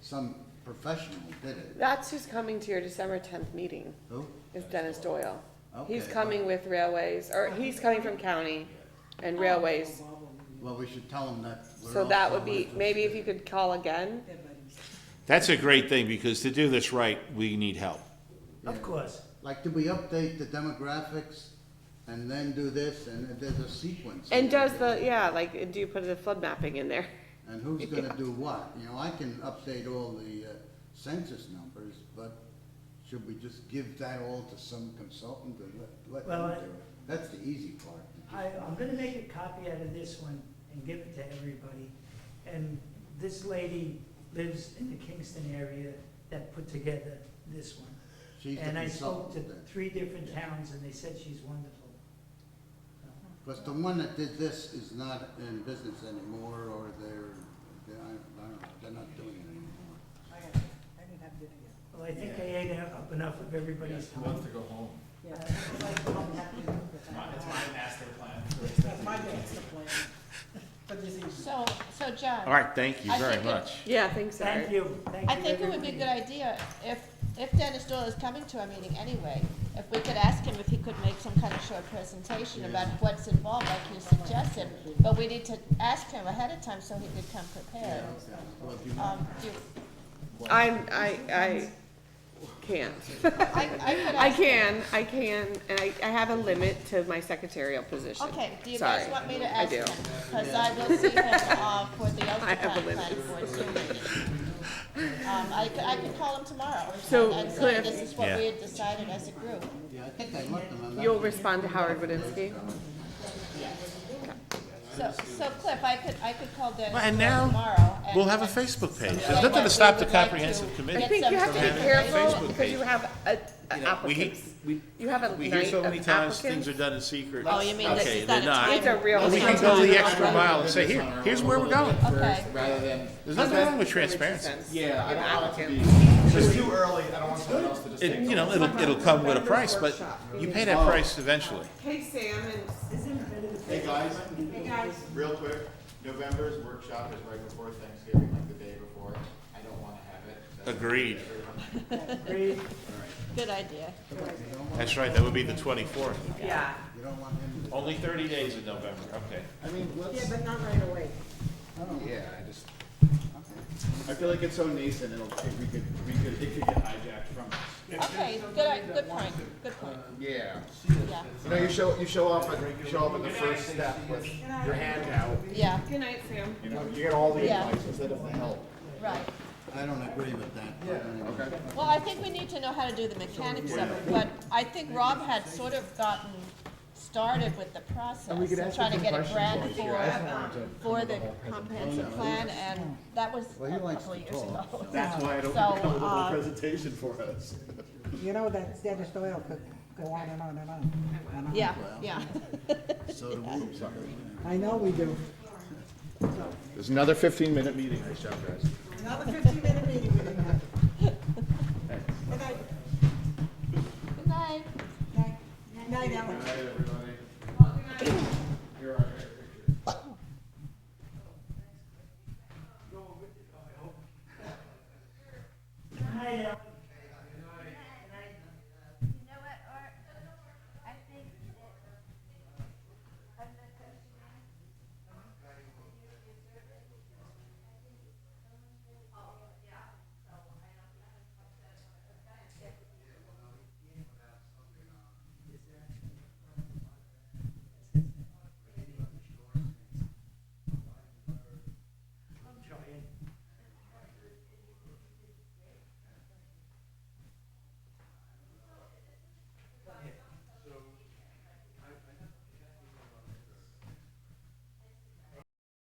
some professional did it. That's who's coming to your December 10th meeting, Who? is Dennis Doyle. He's Okay, coming with railways, or he's coming from county and railways. well, we should tell them that. we're So that also would be, maybe if you could call again. That's a great thing, because to do this right, we need help. Of course. Like, do we update the demographics and then do this, and there's a sequence? And does like, do you put the flood mapping in there? And who's gonna do what? You know, I can update all the census numbers, but should we just give that all to some consultant and let Well, them do it? That's the easy part. I'm gonna make a copy out of this one and give it to everybody. And this lady lives in the Kingston area that put together this one. She's the And I spoke to consultant then. 3 different towns and they said she's wonderful. Because the one that did this is not in business anymore, or I don't know, they're not doing it anymore. I didn't have dinner yet. Well, I think I ate up enough of everybody's Who wants time. to go home? Yeah. It's my master plan. That's my master plan. But this is. So John. All right, thank you I very think it- much. Yeah, thanks, Thank you. I think it would be a good idea if if Dennis Doyle is coming to our meeting anyway, if we could ask him if he could make some kind of short presentation about what's involved, like you suggested, but we need to ask him ahead of time so he could come prepared. Well, if you want- I can't. I could I ask. can, and I have a limit to my secretarial position. Okay, do you Sorry. guys want me to I ask do. him? Because I will see him, for the I have a Occupancy limit. Planning Board Zoom meeting. I could call him tomorrow. So, and say Cliff- this is what Yeah. we had decided as a group. Yeah, I think I looked them. I'm not- You'll respond to Howard Wadinsky? So Cliff, I could call Dennis Well, and Doyle now tomorrow. We'll have a Facebook page. There's nothing to stop the comprehensive I committee. think you have to be Get some careful Facebook because page. you have You know, applicants. You have a We night hear so of many times applicants. things are done in secret. Oh, you mean this Okay, is they're not a not. time? It's a real Well, we can go the extra mile and say, here's where we're going. Okay. Rather than, There's nothing wrong with transparency. yeah, I don't want it to be, Applicants. it's too early, I don't want someone else to just take. You know, it'll come with a price, but you pay that price eventually. Hey, Sam, and Hey, guys. Hey, guys. Real quick, November's workshop is right before Thanksgiving, like the day before. I don't wanna have it. so- Agreed. Agreed. Good idea. That's right, that would be the 24th. yeah. You don't want him to. Only 30 days in November, okay. I mean, Yeah, let's, but not right away. yeah, I feel like it's so nascent, it could get hijacked from us. Okay, good point, good point. Yeah. Yeah, You know, you show up at the first step with your hand out, yeah, Good night, Sam. you know, you get all the Yeah. advice instead of the help. right. I don't agree with that. but anyway. Okay. Well, I think we need to know how to do the mechanics of it, but I think Rob had sort of gotten started with the process of trying to get a grant for the comprehensive plan, and that was a Well, he likes couple of to years talk. ago. That's why I don't So, come with a whole uh, presentation for us. You know that Dennis Doyle could go on and on and on. and on. Yeah, yeah. So do we. I know we do. There's another 15-minute meeting, nice job, guys. Another 15-minute meeting we didn't have.